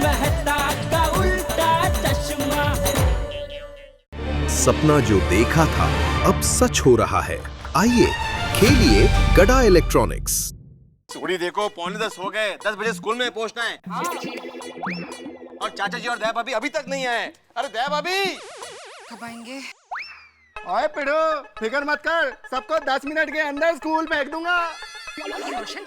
मेहता का उल्टा चश्मा। सपना जो देखा था अब सच हो रहा है। आइए खेलिए गड़ा इलेक्ट्रॉनिक्स। सूड़ी देखो, 9:45 हो गए, 10 बजे स्कूल में पहुंचना है। और चाचा जी और दया भाभी अभी तक नहीं आए। अरे दया भाभी कब आएंगे? ओए पिड़ो, फिक्र मत कर, सबको 10 मिनट के अंदर स्कूल फेंक दूंगा। रोशन,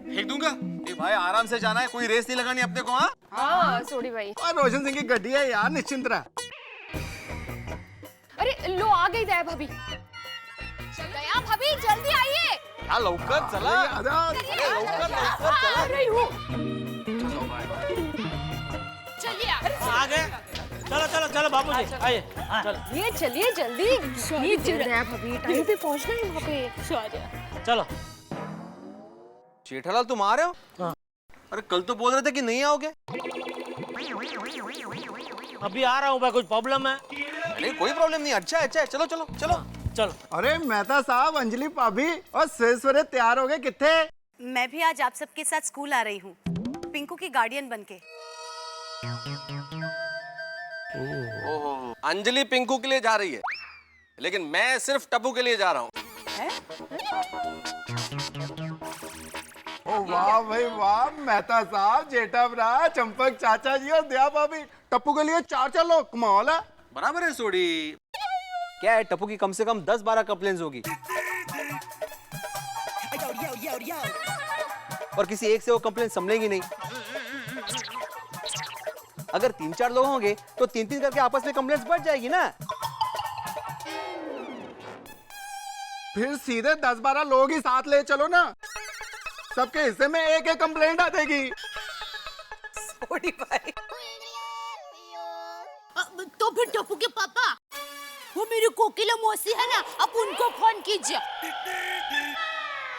फेंक दूंगा? ए भाई आराम से जाना है, कोई रेस नहीं लगानी अपने को। हाँ सोडी भाई। और रोशन सिंह की गड्डी है यार, निश्चिंत रह। अरे लो आ गई दया भाभी। दया भाभी जल्दी आइए। हाँ लौकर चला। अरे लौकर चला। आ रही हूँ। चलिए आ गए। चलो चलो चलो बाबूजी आइए। ये चलिए जल्दी। दया भाभी टाइम पे पहुँचना है वहाँ पे। चलो जेठालाल तुम आ रहे हो? हाँ। अरे कल तो बोल रहे थे कि नहीं आओगे। अभी आ रहा हूँ भाई, कुछ प्रॉब्लम है? नहीं कोई प्रॉब्लम नहीं, अच्छा है, चलो चलो चलो चलो। अरे मेहता साहब, अंजलि भाभी और सवेरे तैयार हो गए कितने? मैं भी आज आप सबके साथ स्कूल आ रही हूँ, पिंकू की गार्डियन बनके। ओहो, अंजलि पिंकू के लिए जा रही है, लेकिन मैं सिर्फ टप्पू के लिए जा रहा हूँ। ओ वाह भाई वाह, मेहता साहब, जेठा भरा, चंपक चाचा जी और दया भाभी, टप्पू के लिए 4-4 लोग, कमाल है। बराबर है सोडी। क्या है, टप्पू की कम से कम 10-12 कंप्लेंट्स होगी और किसी एक से वो कंप्लेंट संभलेगी नहीं। अगर 3-4 लोग होंगे तो 3-3 करके आपस में कंप्लेंट्स बढ़ जाएगी ना। फिर सीधे 10-12 लोग ही साथ ले चलो ना, सबके हिस्से में एक एक कंप्लेंट आ जाएगी। सोडी भाई। तो फिर टप्पू के पापा, वो मेरी कोकिला मौसी है ना, अब उनको फोन कीजिए।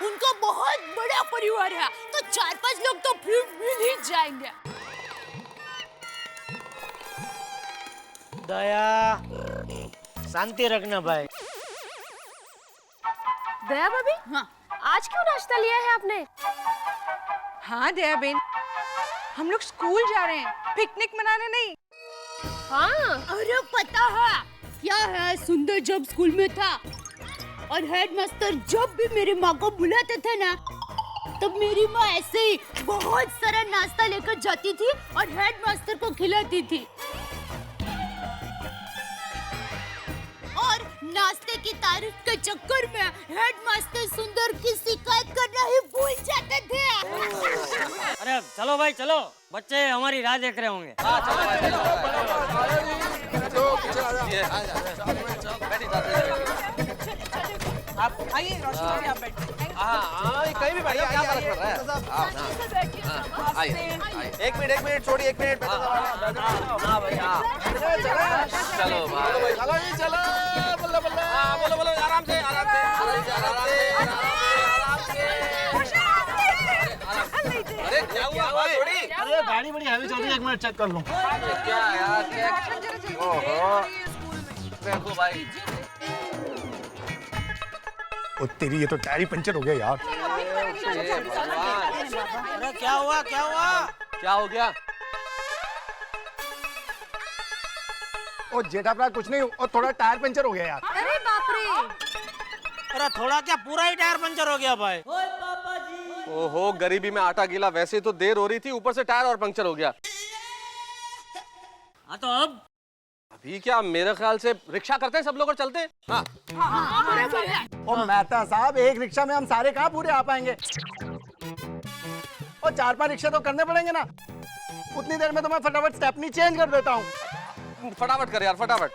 उनका बहुत बड़ा परिवार है, तो 4-5 लोग तो फिर मिल ही जाएंगे। दया, शांति रखना भाई। दया भाभी, हाँ आज क्यों नाश्ता लिया है आपने? हाँ दया बेन, हम लोग स्कूल जा रहे हैं, पिकनिक मनाने नहीं। हाँ। अरे पता है क्या है, सुंदर जब स्कूल में था और हेडमास्टर जब भी मेरी माँ को बुलाते थे ना, तब मेरी माँ ऐसे ही बहुत सारा नाश्ता लेकर जाती थी और हेडमास्टर को खिलाती थी। और नाश्ते की तारीफ के चक्कर में हेडमास्टर सुंदर की शिकायत करना ही भूल जाते थे। अरे चलो भाई चलो, बच्चे हमारी राह देख रहे होंगे। आप आइए रोशन भाई, आप बैठिए। हाँ कहीं भी बैठो, क्या फर्क पड़ रहा है। आइए, एक मिनट छोड़ी, एक मिनट। हाँ भाई हाँ, चलो भाई, चलो बल्ला बल्ला, बोलो आराम से आराम से आराम से। अरे क्या हुआ भाई? अरे गाड़ी बड़ी हैवी चल रही है, 1 मिनट चेक कर लूं। क्या यार, ओहो देखो भाई। ओ तेरी, ये तो टायर ही पंचर हो गया यार। अरे क्या हुआ क्या हुआ? क्या हो गया? ओ जेठा भरा, कुछ नहीं, और थोड़ा टायर पंचर हो गया यार। अरे बाप रे। अरे थोड़ा क्या, पूरा ही टायर पंचर हो गया भाई। ओहो, गरीबी में आटा गीला, वैसे तो देर हो रही थी, ऊपर से टायर और पंक्चर हो गया। हाँ तो अब अभी क्या, मेरे ख्याल से रिक्शा करते हैं सब लोग और चलते हैं। हाँ ओ मेहता साहब, एक रिक्शा में हम सारे कहाँ पूरे आ पाएंगे? और 4-5 रिक्शा तो करने पड़ेंगे ना। उतनी देर में तो मैं फटाफट स्टेपनी चेंज कर देता हूँ। फटाफट कर यार, फटाफट।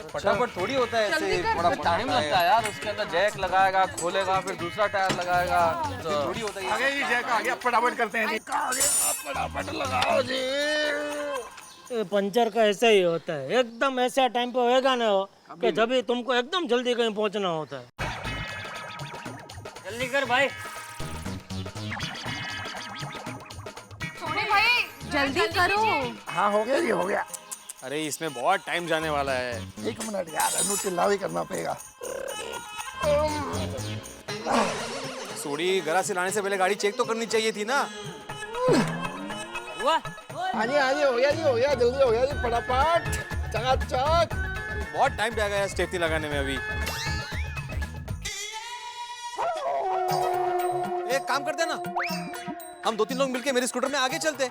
फटाफट थोड़ी होता है ऐसे, बड़ा टाइम लगता है यार। उसके अंदर जैक लगाएगा, खोलेगा, फिर दूसरा टायर लगाएगा, तो थोड़ी होता है। आगे ही जैक आ गया, फटाफट करते हैं जी। फटाफट लगाओ जी। पंचर का ऐसा ही होता है, एकदम ऐसा टाइम पे होएगा ना हो कि जब भी तुमको एकदम जल्दी कहीं पहुंचना होता है। जल्दी कर भाई। सोडी भाई जल्दी करो। हाँ हो गया जी, हो गया। अरे इसमें बहुत टाइम जाने वाला है। 1 मिनट यार, अनु चिल्ला भी करना पड़ेगा। सोडी, गरा से लाने से पहले गाड़ी चेक तो करनी चाहिए थी ना। हुआ? हाँ जी हो गया जल्दी हो गया जी फटाफट चकाचक। बहुत टाइम लगेगा यार स्टेपनी लगाने में अभी। एक काम करते हैं ना, हम 2-3 लोग मिलके मेरे स्कूटर में आगे चलते,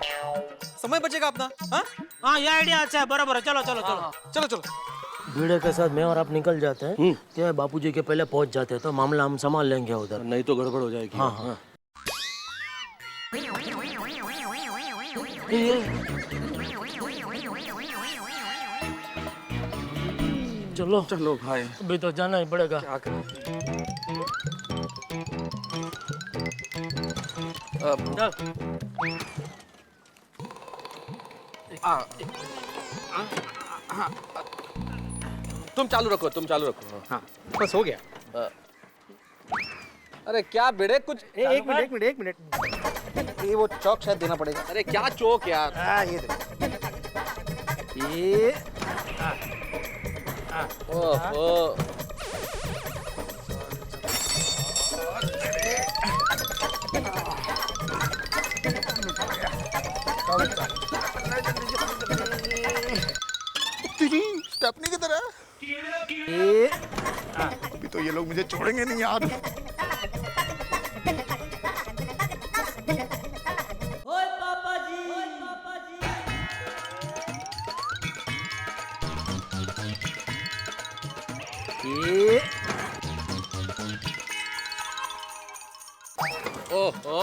समय बचेगा अपना। हाँ हाँ, ये आइडिया अच्छा है, बराबर है। चलो चलो चलो चलो चलो। भीड़े के साथ मैं और आप निकल जाते हैं, क्या बापूजी के पहले पहुंच जाते हैं तो मामला हम संभाल लेंगे उधर, नहीं तो गड़बड़ हो जाएगी। हाँ हाँ। चलो चलो भाई, अभी तो जाना ही पड़ेगा। क्या करें? चल। तुम चालू रखो, तुम चालू रखो। हाँ बस हो गया। अरे क्या बेड़े कुछ एक मिनट ये वो चौक शायद देना पड़ेगा। अरे क्या चौक यार। ये देखो ये ओहो स्टेपनी की तरह। ये अभी तो ये लोग मुझे छोड़ेंगे नहीं यार। ओए पापा जी, ये ओहो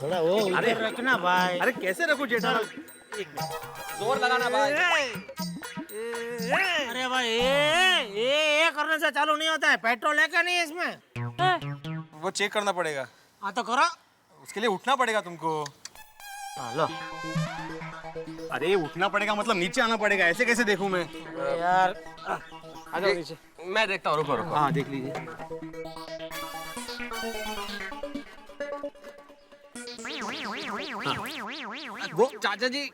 थोड़ा वो उधर रखना भाई। अरे कैसे रखूं जेठालाल? जोर लगाना भाई। अरे भाई ये करने से चालू नहीं होता है, पेट्रोल है क्या नहीं है इसमें? वो चेक करना पड़ेगा। हाँ तो करो। उसके लिए उठना पड़ेगा तुमको। लो अरे उठना पड़ेगा मतलब नीचे आना पड़ेगा, ऐसे कैसे देखूं मैं? यार आ जाओ नीचे। मैं देखता हूँ, रुको रुको। हाँ देख लीजिए। वो चाचा जी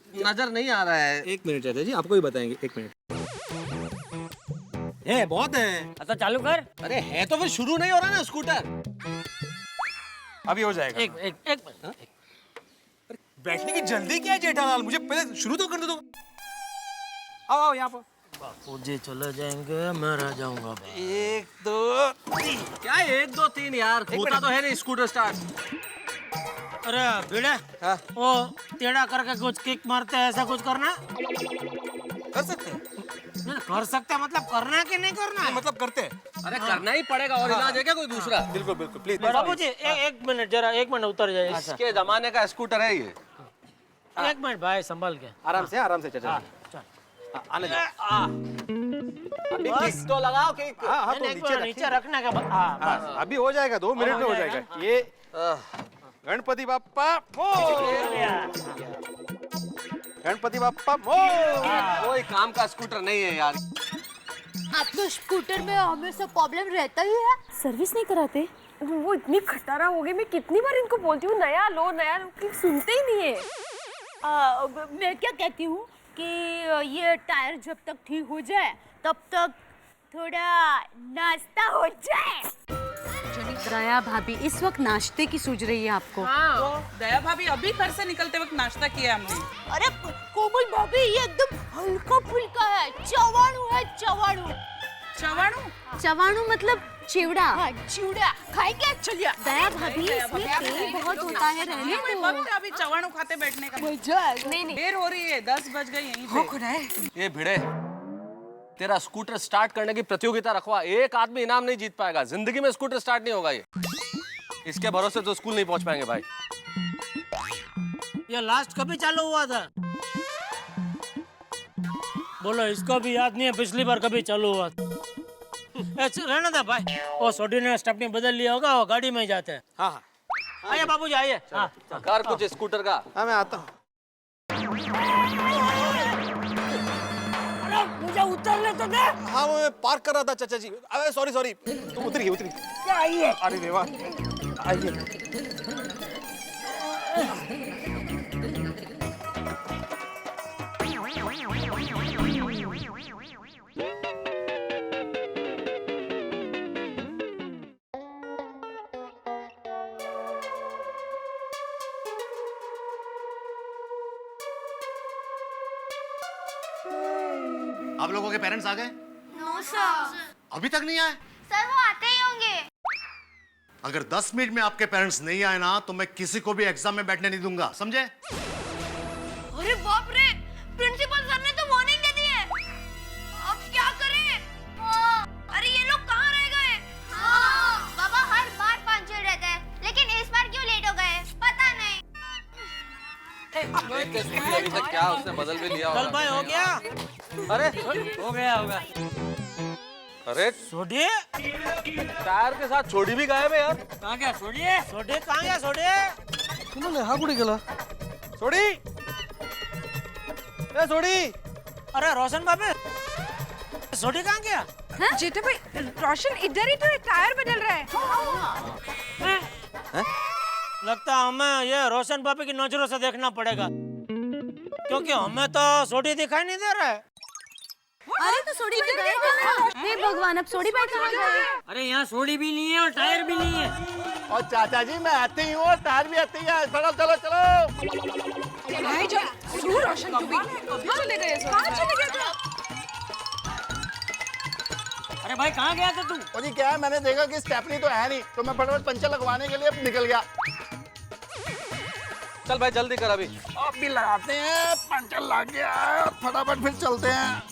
नजर नहीं आ रहा है। एक मिनट चाचा जी, आपको ही बताएंगे। एक मिनट। है बहुत है। अच्छा चालू कर। अरे है तो फिर शुरू नहीं हो रहा ना स्कूटर। अभी हो जाएगा। एक मिनट। बैठने की जल्दी क्या है जेठालाल? मुझे पहले शुरू तो करने दो। आओ आओ यहाँ पर। बापूजी चले जाएंगे, मैं रह जाऊंगा भाई। 1 2 3। क्या 1 2 3 यार? होता तो है नहीं स्कूटर स्टार्ट। अरे भिड़े, हाँ? वो टेढ़ा करके कुछ किक मारते हैं, ऐसा कुछ करना? कर सकते हैं। नहीं, कर सकते हैं मतलब करना है कि नहीं करना है? मतलब करते हैं। अरे करना ही पड़ेगा, और इलाज है क्या कोई दूसरा? बिल्कुल बिल्कुल प्लीज। बापूजी एक मिनट, जरा 1 मिनट उतर जाए। इसके जमाने का स्कूटर है ये। 1 मिनट भाई, संभाल के। आराम से चाचा जी। आने दो। अभी किक तो लगाओ किक। हाँ तो नीचे रखने का हाँ, अभी हो जाएगा, 2 मिनट में हो जाएगा। ये गणपति बाप्पा गणपति बाप्पा कोई काम का स्कूटर नहीं है यार। आपको स्कूटर में हमेशा प्रॉब्लम रहता ही है। सर्विस नहीं कराते? वो इतनी खटारा हो गई, मैं कितनी बार इनको बोलती हूँ नया लो, सुनते ही नहीं है। मैं क्या कहती हूँ कि ये टायर जब तक ठीक हो जाए तब तक थोड़ा नाश्ता हो जाए। दया भाभी इस वक्त नाश्ते की सूझ रही है आपको? हाँ, दया भाभी अभी घर से निकलते वक्त नाश्ता किया हमने। अरे कोमल भाभी, ये एकदम हल्का फुल्का है, चवाणू है, चवाणू। चवाणू? चवाणू मतलब चिवड़ा? हाँ, चिवड़ा खाएंगे। चलिए दया भाभी, इसमें तेल बहुत होता है, रहने कोई दो। वक्त अभी चवाणू खाते बैठने का मजा आएगा। नहीं देर हो रही है, 10 बज गए यहीं पे। ये भिड़े, तेरा स्कूटर स्टार्ट करने की प्रतियोगिता रखवा। एक आदमी इनाम नहीं जीत पाएगा। जिंदगी में स्कूटर स्टार्ट नहीं होगा ये। इसके भरोसे तो स्कूल नहीं पहुंच पाएंगे भाई। ये लास्ट कभी चालू हुआ था? बोलो, इसको भी याद नहीं है पिछली बार कभी चालू हुआ था? रहना था भाई, वो सोडी ने स्टेपनी बदल लिया होगा, वो गाड़ी में ही जाते हैं। हाँ आइए बाबूजी आइए। हाँ, कर कुछ स्कूटर का। हाँ मैं आता हूँ। मुझे उतरने तो दे। हाँ वो मैं पार्क कर रहा था चाचा जी। अरे सॉरी तुम उतरिए। क्या आइए? अरे देवा आइए। आप लोगों के पेरेंट्स आ गए? No sir. अभी तक नहीं आए? सर वो आते ही होंगे। अगर 10 मिनट में आपके पेरेंट्स नहीं आए ना तो मैं किसी को भी एग्जाम में बैठने नहीं दूंगा, समझे? अरे बाप रे, प्रिंसिपल सर ने तो वार्निंग दे दी है। अब क्या करें? अरे ये लोग कहाँ रह गए? बाबा हर बार पंक्चुअल रहता है, लेकिन इस बार क्यों लेट हो गए? पता नहीं। देख के स्कूटी अभी तक क्या उसने बदल भी लिया चल भाई हो गया। अरे हो गया होगा। अरे सोडी टायर के साथ छोड़ी भी गायब है यार। कहाँ गया सोडी? सोडी कहाँ गया सोडी? तुमने हा कुठे गेला? सोडी, ए सोडी। अरे रोशन बाबे, सोडी कहाँ गया? जेठा भाई रोशन इधर ही तो है, टायर बदल रहा है। लगता है हमें ये रोशन बाबे की नजरों से देखना पड़ेगा, क्योंकि हमें तो सोडी दिखाई नहीं दे रहा है। अरे तो सोडी तो गए थे। हे भगवान, अब सोडी बैठ कहाँ गए? अरे यहाँ सोडी भी नहीं है और टायर भी नहीं है। और चाचा जी मैं आती ही हूँ और टायर भी आती है। चलो चलो चलो। भाई जो तू रोशन तू भी कहाँ चले गए? कहाँ चले गए थे? अरे भाई कहाँ गया था तू? और जी क्या है, मैंने देखा कि स्टेपनी तो है नहीं, तो मैं फटाफट पंचर लगवाने के लिए निकल गया। चल भाई जल्दी कर अभी। अब भी लगाते हैं, पंचर लग गया है, फटाफट फिर चलते हैं।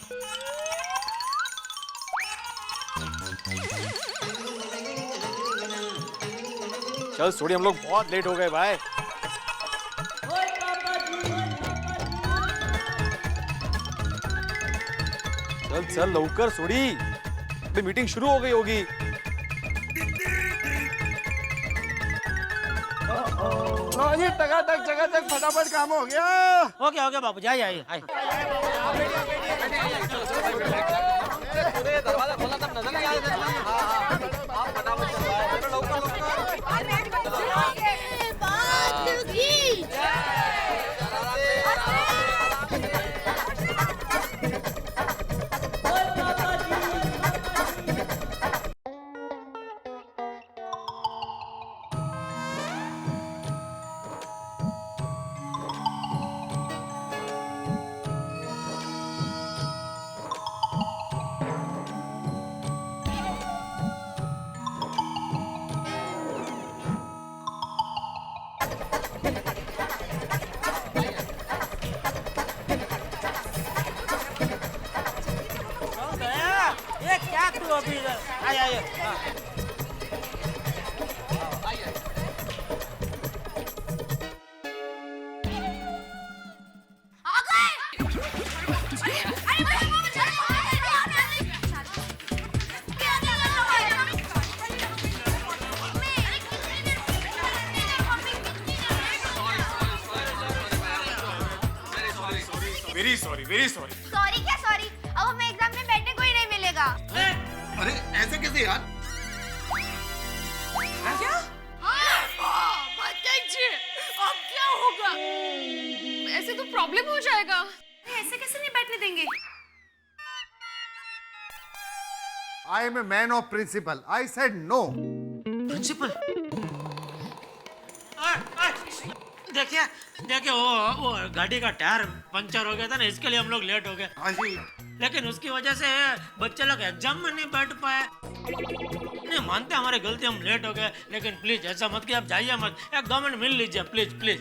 चल सोडी, हम लोग बहुत लेट हो गए भाई। चल चल लवकर सोडी, अभी मीटिंग शुरू हो गई होगी। लो जी टकाटक फटाफट काम हो गया। हो गया बाबू, जाइए आइए आइए। दरवाजा खोला तब नजर नहीं आ रहा। आप फटाफट ये क्या तू अभी आइए आइए। Very sorry very sorry. Sorry क्या सॉरी? अब हमें एग्जाम में बैठने को ही नहीं मिलेगा। अरे ऐसे कैसे यार? क्या? अब क्या होगा? ऐसे तो प्रॉब्लम हो जाएगा। ऐसे कैसे नहीं बैठने देंगे? I am a man of principle. I said no. Principal देखिए देखिए वो गाड़ी का टायर पंचर हो गया था ना, इसके लिए हम लोग लेट हो गए। हाँ जी। लेकिन उसकी वजह से बच्चे लोग एग्जाम में नहीं बैठ पाए। नहीं मानते हमारी गलती, हम लेट हो गए, लेकिन प्लीज ऐसा मत कि आप जाइए मत, एक 2 मिनट मिल लीजिए प्लीज प्लीज।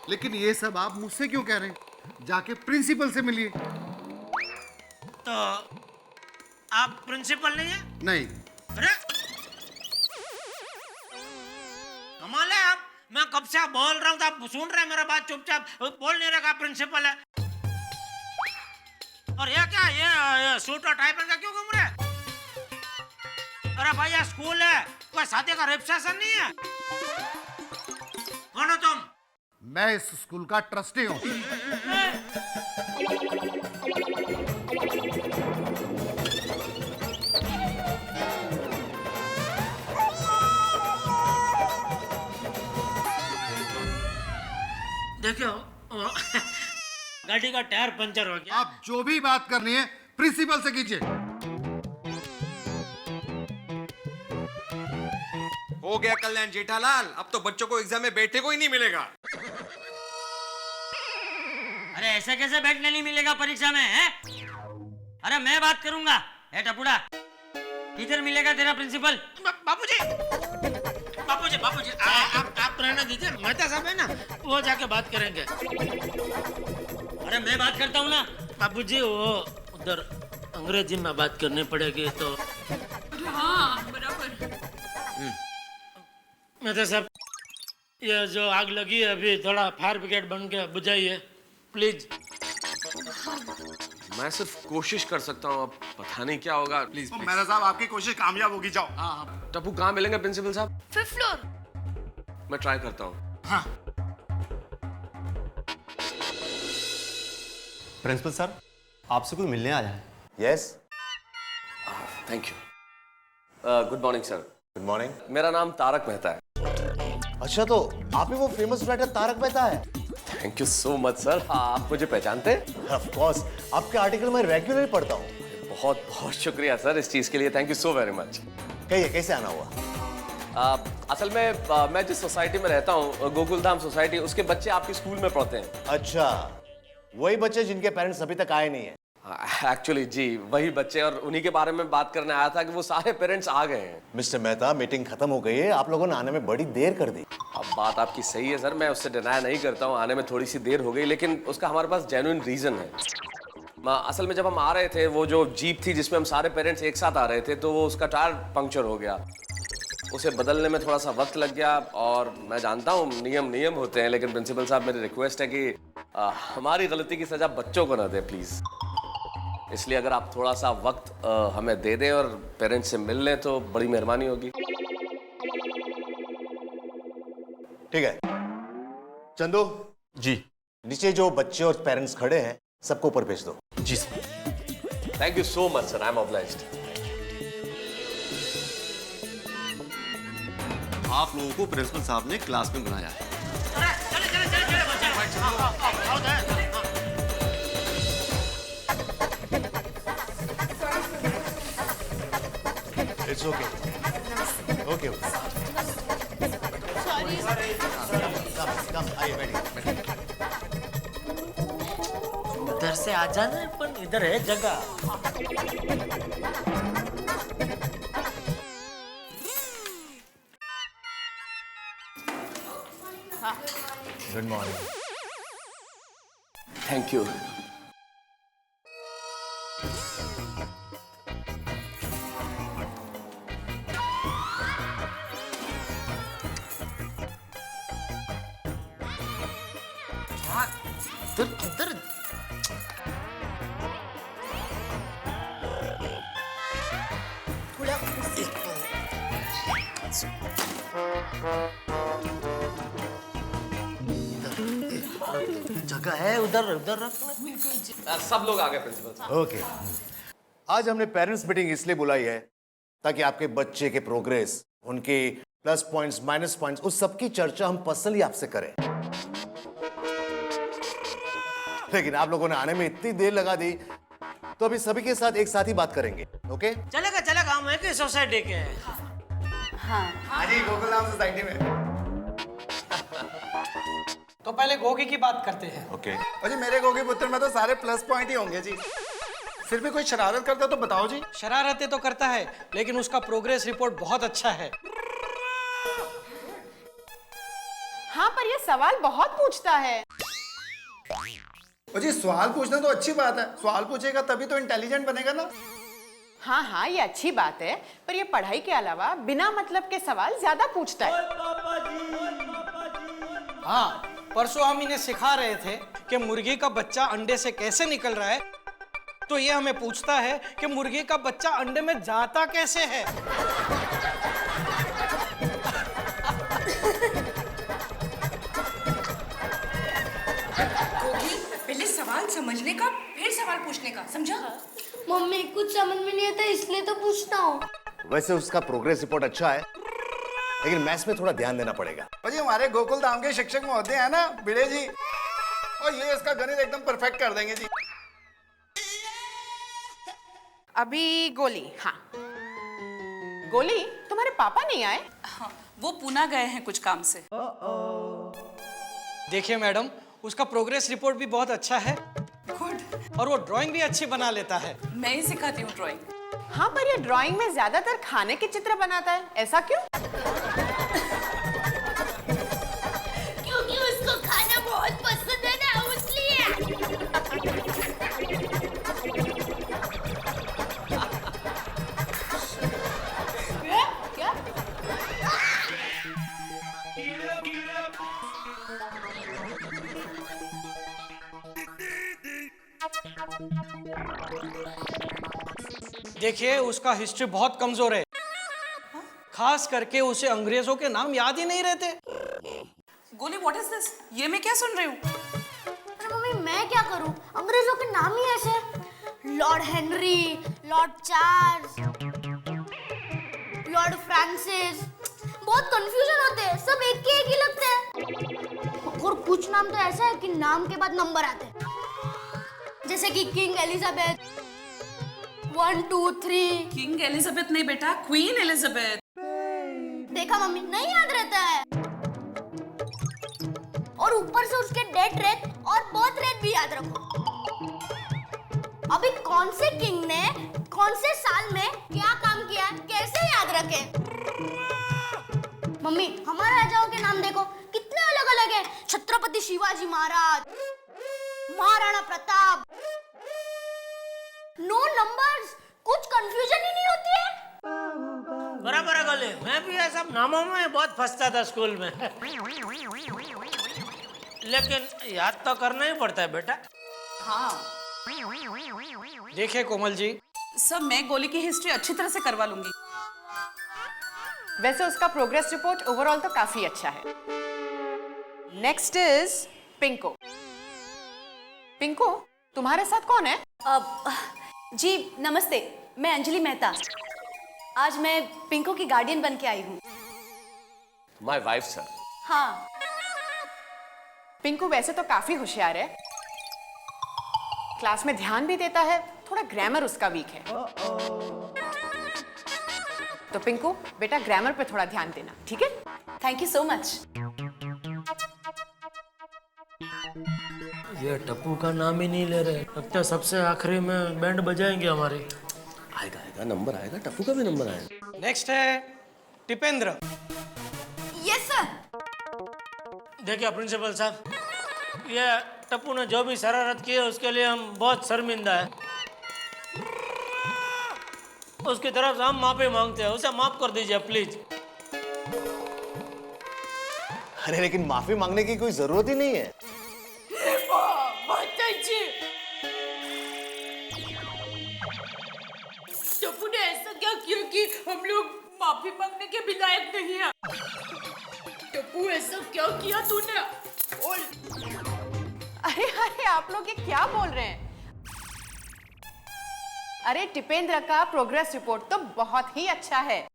लेकिन ये सब आप मुझसे क्यों कह रहे हैं? जाके प्रिंसिपल से मिलिए। तो आप प्रिंसिपल नहीं है? नहीं। अरे कमाल है आप, मैं कब से आप बोल रहा हूँ तो आप सुन रहे हैं मेरा बात चुपचाप, बोल नहीं रहा प्रिंसिपल है। और ये क्या ये सूट और टाई पहन के क्यों घूम रहे हैं? अरे भाई ये स्कूल है, कोई शादी का रिसेप्शन नहीं है। कौन हो तुम? मैं इस स्कूल का ट्रस्टी हूँ। देखो गाड़ी का टायर पंचर हो गया। आप जो भी बात करनी है प्रिंसिपल से कीजिए। हो गया कल्याण जेठालाल, अब तो बच्चों को एग्जाम में बैठने को ही नहीं मिलेगा। अरे ऐसे कैसे बैठने नहीं मिलेगा परीक्षा में है? अरे मैं बात करूंगा। है टपुड़ा, किधर मिलेगा तेरा प्रिंसिपल? बापूजी, बापूजी, बापूजी, आप रहने दीजिए, मेहता साहब है ना, वो जाके बात करेंगे। अरे मैं बात करता हूँ ना बापूजी, वो उधर अंग्रेजी में बात करनी पड़ेगी तो। हाँ बराबर। मेहता साहब, ये जो आग लगी है अभी, थोड़ा फायर ब्रिगेड बन के बुझाइए प्लीज। मैं सिर्फ कोशिश कर सकता हूँ, अब पता नहीं क्या होगा। प्लीज मेहता साहब, आपकी कोशिश कामयाब होगी, जाओ। टप्पू कहाँ मिलेंगे प्रिंसिपल साहब? 5th floor. मैं ट्राई करता हूँ। हाँ प्रिंसिपल सर, आपसे कोई मिलने आया है। Yes, thank you. Good morning sir. Good morning. मेरा नाम तारक मेहता है। अच्छा, तो आप ही वो फेमस राइटर तारक मेहता है? Thank you so much sir. आप मुझे पहचानते हैं? ऑफ कोर्स, आपके आर्टिकल मैं रेगुलरली पढ़ता हूँ। बहुत बहुत शुक्रिया सर इस चीज के लिए, thank you so very much. कहिए, कैसे आना हुआ? असल में मैं जिस सोसाइटी में रहता हूँ, गोकुलधाम सोसाइटी, उसके बच्चे आपके स्कूल में पढ़ते हैं। अच्छा, वही बच्चे जिनके पेरेंट्स अभी तक आए नहीं है? एक्चुअली जी, वही बच्चे, और उन्हीं के बारे में बात करने आया था कि वो सारे पेरेंट्स आ गए हैं। मिस्टर मेहता, मीटिंग खत्म हो गई है, आप लोगों ने आने में बड़ी देर कर दी। अब बात आपकी सही है सर, मैं उससे डिनाई नहीं करता हूँ, आने में थोड़ी सी देर हो गई, लेकिन उसका हमारे पास जेन्युइन रीजन है। असल में जब हम आ रहे थे, वो जो जीप थी जिसमें हम सारे पेरेंट्स एक साथ आ रहे थे, तो वो उसका टायर पंक्चर हो गया। उसे बदलने में थोड़ा सा वक्त लग गया, और मैं जानता हूँ नियम होते हैं, लेकिन प्रिंसिपल साहब मेरी रिक्वेस्ट है कि हमारी गलती की सजा बच्चों को ना दे प्लीज। इसलिए अगर आप थोड़ा सा वक्त हमें दे दें और पेरेंट्स से मिल लें तो बड़ी मेहरबानी होगी। ठीक है चंदू जी। नीचे जो बच्चे और पेरेंट्स खड़े हैं, सबको ऊपर भेज दो। जी sir. Thank you so much sir, I am obliged. आप लोगों को प्रिंसिपल साहब ने क्लास में बुलाया है। चले चले चले चले बच्चे। It's okay, okay okay. Come आइए, बैठिए। उधर से आ जाना, पर इधर है जगह। Good morning. Thank you. इधर जगह है, उधर उधर रखना। सब लोग आ गए प्रिंसिपल साहब। ओके, आज हमने पेरेंट्स मीटिंग इसलिए बुलाई है ताकि आपके बच्चे के प्रोग्रेस, उनके प्लस पॉइंट्स, माइनस पॉइंट्स, उस सब की चर्चा हम पर्सनली आपसे करें। लेकिन आप लोगों ने आने में इतनी देर लगा दी, तो अभी सभी के साथ एक साथ ही बात करेंगे। ओके? चलेगा चलेगा, हम एक ही सोसाइटी के हैं। हाँ जी, गोकुलधाम सोसाइटी में। तो पहले गोगी की बात करते हैं। ओके। जी, मेरे गोगी पुत्र में तो सारे प्लस पॉइंट ही होंगे जी। फिर भी कोई शरारत करता तो बताओ जी। शरारतें तो करता है, लेकिन उसका प्रोग्रेस रिपोर्ट बहुत अच्छा है। हाँ, पर ये सवाल बहुत पूछता है। जी, सवाल पूछना तो अच्छी बात है, सवाल पूछेगा तभी तो इंटेलिजेंट बनेगा ना। हाँ हाँ, ये अच्छी बात है, पर ये पढ़ाई के अलावा बिना मतलब के सवाल ज्यादा पूछता है। हाँ, परसों हम इन्हें सिखा रहे थे कि मुर्गी का बच्चा अंडे से कैसे निकल रहा है, तो ये हमें पूछता है कि मुर्गी का बच्चा अंडे में जाता कैसे है। पहले सवाल समझने का, फिर सवाल पूछने का, समझा? मम्मी कुछ समझ में नहीं आता, इसलिए तो पूछता हूँ। वैसे उसका प्रोग्रेस रिपोर्ट अच्छा है, लेकिन मैथ्स में थोड़ा ध्यान देना पड़ेगा। जी, हमारे गोकुलधाम के शिक्षक महोदय हैं ना भिड़े जी, और ये इसका गणित एकदम परफेक्ट कर देंगे जी। अभी गोली, हाँ गोली, तुम्हारे पापा नहीं आए? हाँ, वो पूना गए हैं कुछ काम से। देखिए मैडम, उसका प्रोग्रेस रिपोर्ट भी बहुत अच्छा है गुड। और वो ड्राइंग भी अच्छी बना लेता है। मैं ही सिखाती हूँ ड्राइंग। हाँ, पर ये ड्राइंग में ज्यादातर खाने के चित्र बनाता है, ऐसा क्यों? क्योंकि उसको खाना बहुत पसंद है ना, इसलिए। क्या? देखिए, उसका हिस्ट्री बहुत कमजोर है। खास करके उसे अंग्रेजों के नाम याद ही नहीं रहते। गोली, व्हाट इज दिस? ये मैं क्या सुन रही हूँ? अरे मम्मी, मैं क्या करूं? अंग्रेजों के नाम ही ऐसे। Lord Henry, Lord Charles, Lord Francis, बहुत कंफ्यूजन होते हैं, सब एक के एक ही लगते हैं। और कुछ नाम तो ऐसा है कि नाम के बाद नंबर आते हैं, जैसे कि किंग एलिजाबेथ 1 2 3। किंग एलिजाबेथ नहीं बेटा, क्वीन एलिजाबेथ। देखा मम्मी, नहीं याद रहता है। और ऊपर से उसके डेथ रेट और बर्थ रेट भी याद रखो। अभी कौन से किंग ने कौन से साल में क्या काम किया, कैसे याद रखे? मम्मी, हमारे राजाओं के नाम देखो, कितने अलग अलग है। छत्रपति शिवाजी महाराज, महाराणा प्रताप। नो नंबर्स, कुछ कंफ्यूजन ही नहीं होती है। बराबर है गोली, मैं भी ये सब नामों में बहुत फंसता था स्कूल में। लेकिन याद तो करना ही पड़ता है बेटा। हाँ देखिए कोमल जी, सब मैं गोली की हिस्ट्री अच्छी तरह से करवा लूंगी। वैसे उसका प्रोग्रेस रिपोर्ट ओवरऑल तो काफी अच्छा है। Next is पिंको। पिंको, तुम्हारे साथ कौन है? जी नमस्ते, मैं अंजलि मेहता। आज मैं पिंको की गार्डियन बन के आई हूँ। My wife sir. हाँ। पिंको वैसे तो काफी होशियार है, क्लास में ध्यान भी देता है, थोड़ा ग्रामर उसका वीक है। तो पिंको बेटा, ग्रामर पे थोड़ा ध्यान देना, ठीक है? Thank you so much. ये टप्पू का नाम ही नहीं ले रहे, लगता है सबसे आखिरी में बैंड बजाएंगे हमारे। आएगा आएगा, नंबर आएगा, टप्पू का भी नंबर आएगा। नेक्स्ट है टिपेंद्र। Yes sir. देखिए प्रिंसिपल साहब, ये टप्पू ने जो भी शरारत की है उसके लिए हम बहुत शर्मिंदा है। उसकी तरफ से हम माफी मांगते हैं, उसे माफ कर दीजिए प्लीज। अरे लेकिन माफी मांगने की कोई जरूरत ही नहीं है। टप्पू ने ऐसा क्या किया कि हम लोग माफी मांगने के भी लायक नहीं है? टप्पू, ऐसा क्या किया तूने? अरे अरे, आप लोग ये क्या बोल रहे हैं? अरे टिपेंद्र का प्रोग्रेस रिपोर्ट तो बहुत ही अच्छा है।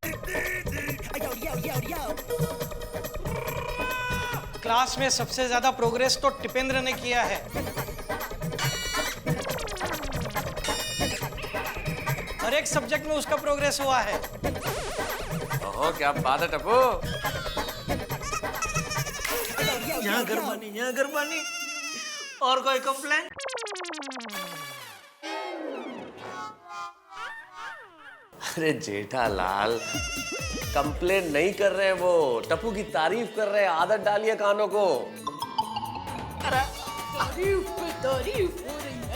क्लास में सबसे ज्यादा प्रोग्रेस तो टिपेंद्र ने किया है। हर एक सब्जेक्ट में उसका प्रोग्रेस हुआ है। ओहो, क्या बात है टप्पू। यहाँ गरबानी, यहाँ गरबानी। और कोई कंप्लेंट? अरे जेठालाल, कंप्लेन नहीं कर रहे हैं वो, टप्पू की तारीफ कर रहे हैं। आदत डालिए कानों को।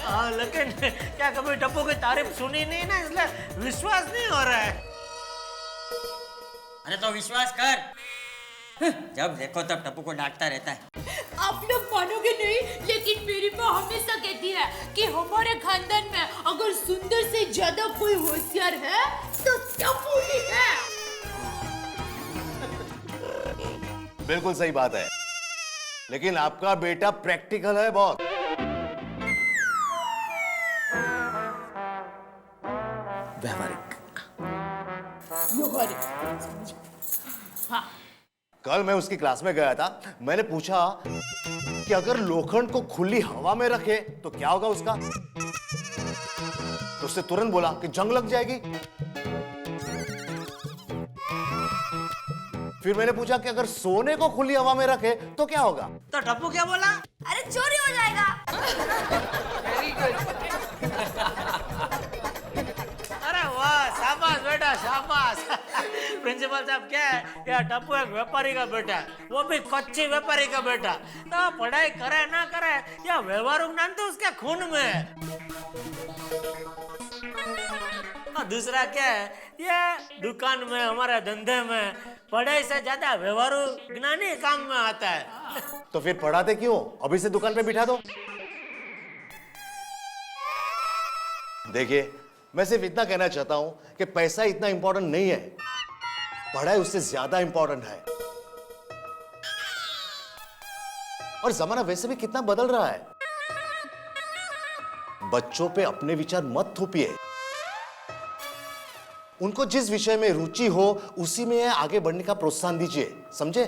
हाँ, लेकिन क्या कभी टप्पू की तारीफ सुनी नहीं ना, इसलिए विश्वास नहीं हो रहा है। अरे तो विश्वास कर, जब देखो तब टप्पू को डांटता रहता है। आप लोग मानोगे नहीं, लेकिन मेरी माँ हमेशा कहती है कि हमारे खानदान में अगर सुंदर से ज्यादा कोई होशियार है तो टप्पू ही है। बिल्कुल सही बात है, लेकिन आपका बेटा प्रैक्टिकल है बहुत। व्यावहारिक। हाँ। कल मैं उसकी क्लास में गया था, मैंने पूछा कि अगर लोखंड को खुली हवा में रखे तो क्या होगा उसका, तो उसने तुरंत बोला कि जंग लग जाएगी। फिर मैंने पूछा कि अगर सोने को खुली हवा में रखे तो क्या होगा? तो टप्पू क्या बोला? अरे चोरी हो जाएगा। अरे वाह, शाबाश बेटा शाबाश। प्रिंसिपल साहब क्या है, यह टप्पू एक व्यापारी का बेटा है, वो भी कच्चे व्यापारी का बेटा। तो पढ़ाई करे ना करे, यह व्यवहार ज्ञान तो उसके खून में है। और दूसरा क्या है, ये दुकान में हमारे धंधे में पढ़ाई से ज्यादा व्यवहार ज्ञान ही काम में आता है। तो फिर पढ़ाते क्यों? अभी से दुकान पे बिठा दो। देखिए, मैं सिर्फ इतना कहना चाहता हूं कि पैसा इतना इंपॉर्टेंट नहीं है, पढ़ाई उससे ज्यादा इंपॉर्टेंट है। और जमाना वैसे भी कितना बदल रहा है। बच्चों पे अपने विचार मत थोपिए, उनको जिस विषय में रुचि हो उसी में आगे बढ़ने का प्रोत्साहन दीजिए, समझे?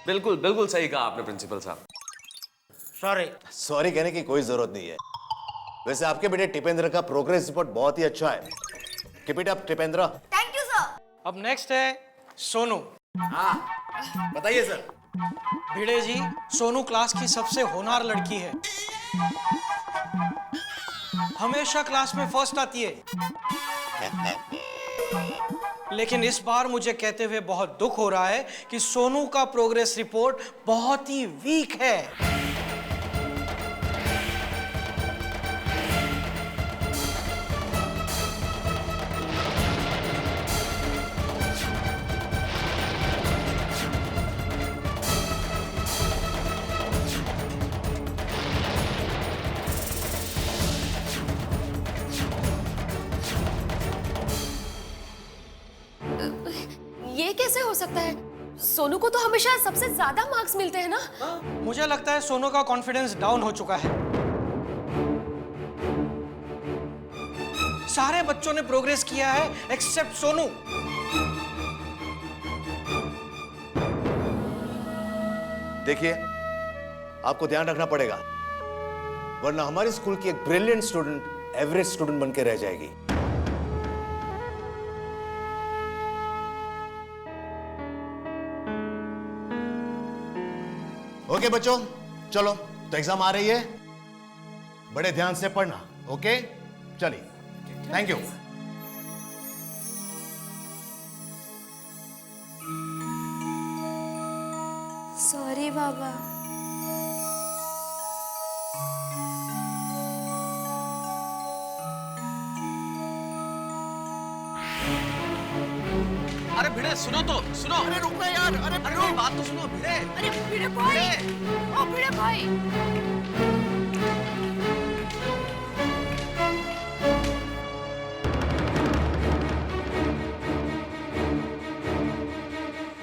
बिल्कुल बिल्कुल सही कहा आपने प्रिंसिपल साहब। सॉरी कहने की कोई जरूरत नहीं है। वैसे आपके बेटे टिपेंद्र का प्रोग्रेस रिपोर्ट बहुत ही अच्छा है। Keep it up Tipendra. Thank you sir. अब नेक्स्ट है सोनू। हाँ बताइए सर। भिड़े जी, सोनू क्लास की सबसे होनहार लड़की है, हमेशा क्लास में फर्स्ट आती है। लेकिन इस बार मुझे कहते हुए बहुत दुख हो रहा है कि सोनू का प्रोग्रेस रिपोर्ट बहुत ही वीक है। ये कैसे हो सकता है? सोनू को तो हमेशा सबसे ज्यादा मार्क्स मिलते हैं ना? मुझे लगता है सोनू का कॉन्फिडेंस डाउन हो चुका है। सारे बच्चों ने प्रोग्रेस किया है एक्सेप्ट सोनू। देखिए, आपको ध्यान रखना पड़ेगा, वरना हमारे स्कूल की एक ब्रिलियंट स्टूडेंट एवरेज स्टूडेंट बनकर रह जाएगी। ओके बच्चों, चलो तो एग्जाम आ रही है, बड़े ध्यान से पढ़ना। ओके चलिए, थैंक यू। सॉरी बाबा। अरे भिड़े सुनो तो, सुनो। अरे रुको यार, अरे मेरी बात तो सुनो भिड़े। अरे भिड़े भाई, ओ भिड़े भाई।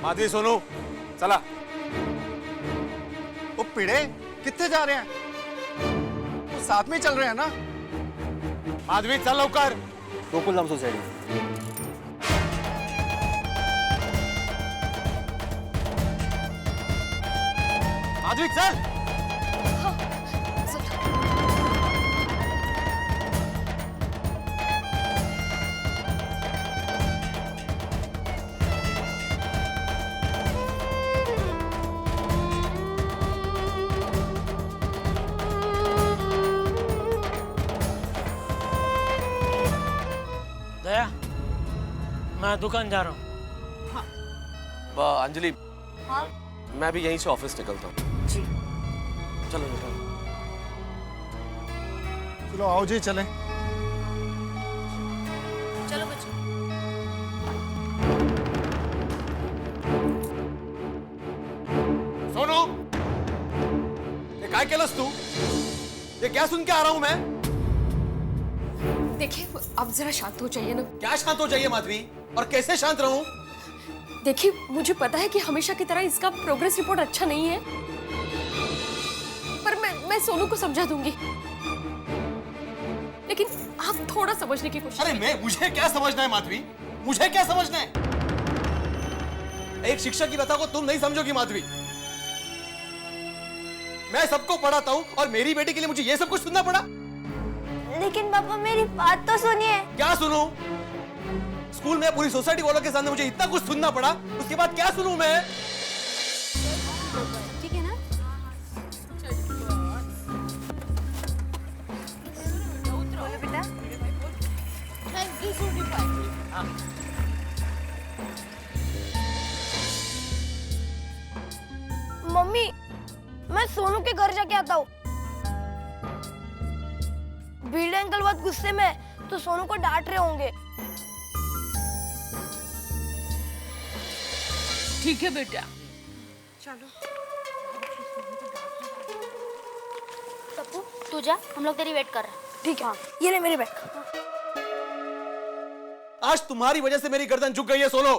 माधवी सोनू चला। ओ पिड़े, कितने जा रहे हैं? वो साथ में चल रहे हैं ना? माधवी चल लवकर। गोकुलधाम सोसाइटी। माधवी चल। दया, मैं दुकान जा रहा हूँ। अंजलि, हाँ? मैं भी यहीं से ऑफिस निकलता हूँ। जी। चलो चलो। चलो आओ जी, चलें। चलो बच्चों। सोनू, ये काय केलंस तू? ये क्या सुन के आ रहा हूं मैं? देखिए, अब जरा शांत हो जाइए ना। क्या शांत हो जाइए माधवी? और कैसे शांत रहूं? देखिए, मुझे पता है कि हमेशा की तरह इसका प्रोग्रेस रिपोर्ट अच्छा नहीं है, पर मैं सोनू को समझा दूंगी। लेकिन आप थोड़ा समझने की कोशिश। अरे मुझे क्या समझना है माधवी? मुझे क्या समझना है? एक शिक्षक की बातों को तुम नहीं समझोगी माधवी। मैं सबको पढ़ाता हूँ और मेरी बेटी के लिए मुझे ये सब कुछ सुनना पड़ा? लेकिन पापा मेरी बात तो सुनिए। क्या सुनूं? स्कूल में पूरी सोसाइटी वालों के सामने मुझे इतना कुछ सुनना पड़ा, उसके बाद क्या सुनूं मैं? ठीक है ना? बोलो बेटा। थैंक यू सोनी भाई। मम्मी, मैं सोनू के घर जाके आता हूँ। भिड़े अंकल बहुत गुस्से में है, तो सोनू को डांट रहे होंगे। ठीक है बेटा। चलो। पप्पू, तू जा, हम लोग तेरी वेट कर रहे हैं। ठीक है, ये ले मेरी बैग। आज तुम्हारी वजह से मेरी गर्दन झुक गई है सोलो।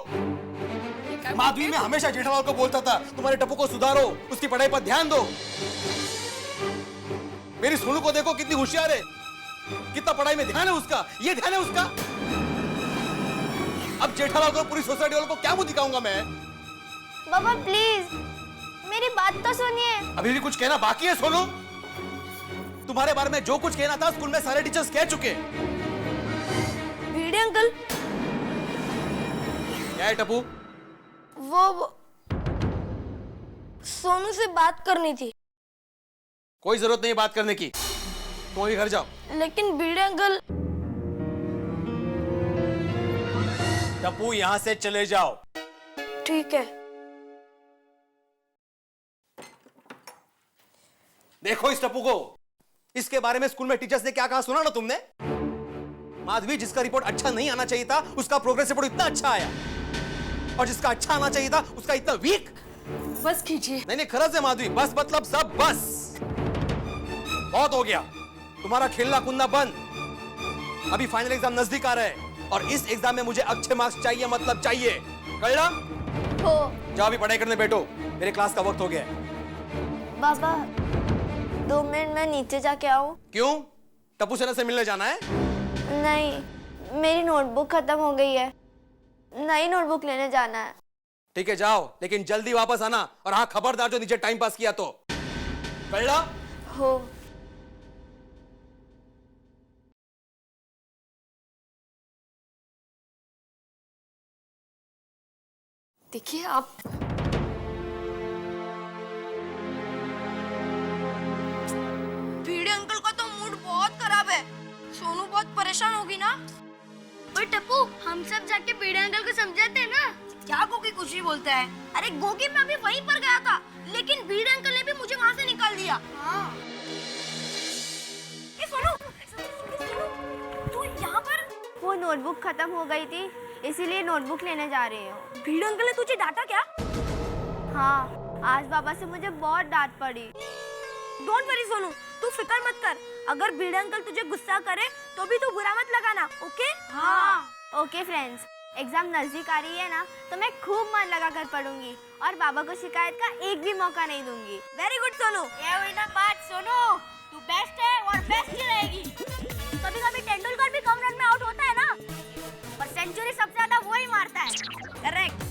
माधवी, मैं हमेशा जेठालाल को बोलता था तुम्हारे टप्पू को सुधारो, उसकी पढ़ाई पर ध्यान दो। मेरी सोनू को देखो कितनी होशियार है, कितना पढ़ाई में ध्यान है उसका, ये ध्यान है उसका। अब जेठालाल को, पूरी सोसाइटी वालों को क्या मुंह दिखाऊंगा मैं? बाबा प्लीज, मेरी बात तो सुनिए। अभी भी कुछ कहना बाकी है सोनू? तुम्हारे बारे में जो कुछ कहना था स्कूल में सारे टीचर्स कह चुके। भिड़े अंकल, क्या है टप्पू? वो सोनू से बात करनी थी। कोई जरूरत नहीं बात करने की, तुम अभी घर जाओ। लेकिन भिड़े अंकल। टप्पू, यहां से चले जाओ। ठीक है। देखो इस टप्पू को, इसके बारे में स्कूल में टीचर्स ने क्या कहा सुना ना तुमने? माधवी, जिसका रिपोर्ट अच्छा नहीं आना चाहिए था उसका प्रोग्रेस रिपोर्ट इतना अच्छा आया, और जिसका अच्छा आना चाहिए था उसका इतना वीक। बस कीजिए। नहीं खरज है माधवी, बस मतलब सब बस। बहुत हो गया, तुम्हारा खेलना कूदना बंद। अभी फाइनल एग्जाम नजदीक आ रहा है, और इस एग्जाम में मुझे अच्छे मार्क्स चाहिए, मतलब चाहिए। कल्ला हो। जाओ अभी पढ़ाई करने बैठो, मेरे क्लास का वक्त हो गया है। बाबा 2 मिनट में नीचे जाके आऊं? क्यों, टप्पू सेना से मिलने जाना है? नहीं, मेरी नोटबुक खत्म हो गई है, नई नोटबुक लेने जाना है। ठीक है जाओ, लेकिन जल्दी वापस आना, और हाँ खबरदार जो नीचे टाइम पास किया तो। कल्ला हो। देखिए आप, भिड़े अंकल का तो मूड बहुत खराब है, सोनू बहुत परेशान होगी ना। पर टप्पू, हम सब जाके भिड़े अंकल को समझाते हैं ना। क्या गोगी कुछ ही बोलता है? अरे गोगी, मैं अभी वहीं पर गया था, लेकिन भिड़े अंकल ने भी मुझे वहाँ से निकाल दिया। हाँ। ये सोनू, तू यहाँ पर? वो नोटबुक खत्म हो गई थी, इसीलिए नोटबुक लेने जा रही हूँ। भिड़े अंकल ने तुझे डांटा क्या? हाँ, आज बाबा से मुझे बहुत डांट पड़ी। डोंट वरी सोनू, तू फिक्र मत कर। अगर भिड़े अंकल तुझे गुस्सा करे तो भी तू बुरा मत लगाना, ओके? हाँ। ओके फ्रेंड्स, एग्जाम नजदीक आ रही है ना, तो मैं खूब मन लगा कर पढ़ूंगी और बाबा को शिकायत का एक भी मौका नहीं दूंगी। Very good Sonu. ये हुई ना बात सोनू, तू बेस्ट है और बेस्ट ही रहेगी। कभी कभी तेंदुलकर भी कम रन में आउट होता है ना, पर सेंचुरी सबसे ज्यादा वो ही मारता है। करेक्ट।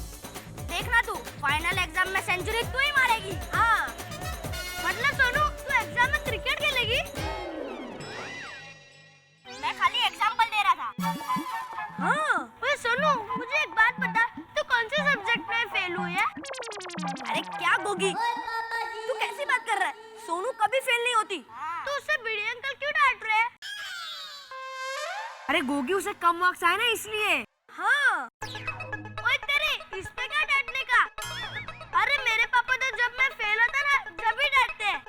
देखना तू, फाइनल एग्जाम में सेंचुरी तू ही मारेगी। हाँ। मतलब सोनू, तू एग्जाम में क्रिकेट खेलेगी? मैं खाली एग्जाम्पल दे रहा था। हाँ। ओए सोनू, मुझे एक बात बता, तू कौन से सब्जेक्ट में फेल हुई है? अरे क्या गोगी, तू कैसी बात कर रहा है? सोनू कभी फेल नहीं होती। तो उससे भिड़े अंकल क्यों डांट रहे हैं? अरे गोगी, उसे कम मार्क्स आए ना इसलिए। हाँ। ओए तेरी, इस पे क्या डांटने का? अरे मेरे पापा तो जब मैं फेल होता ना, जब ही डांटते हैं।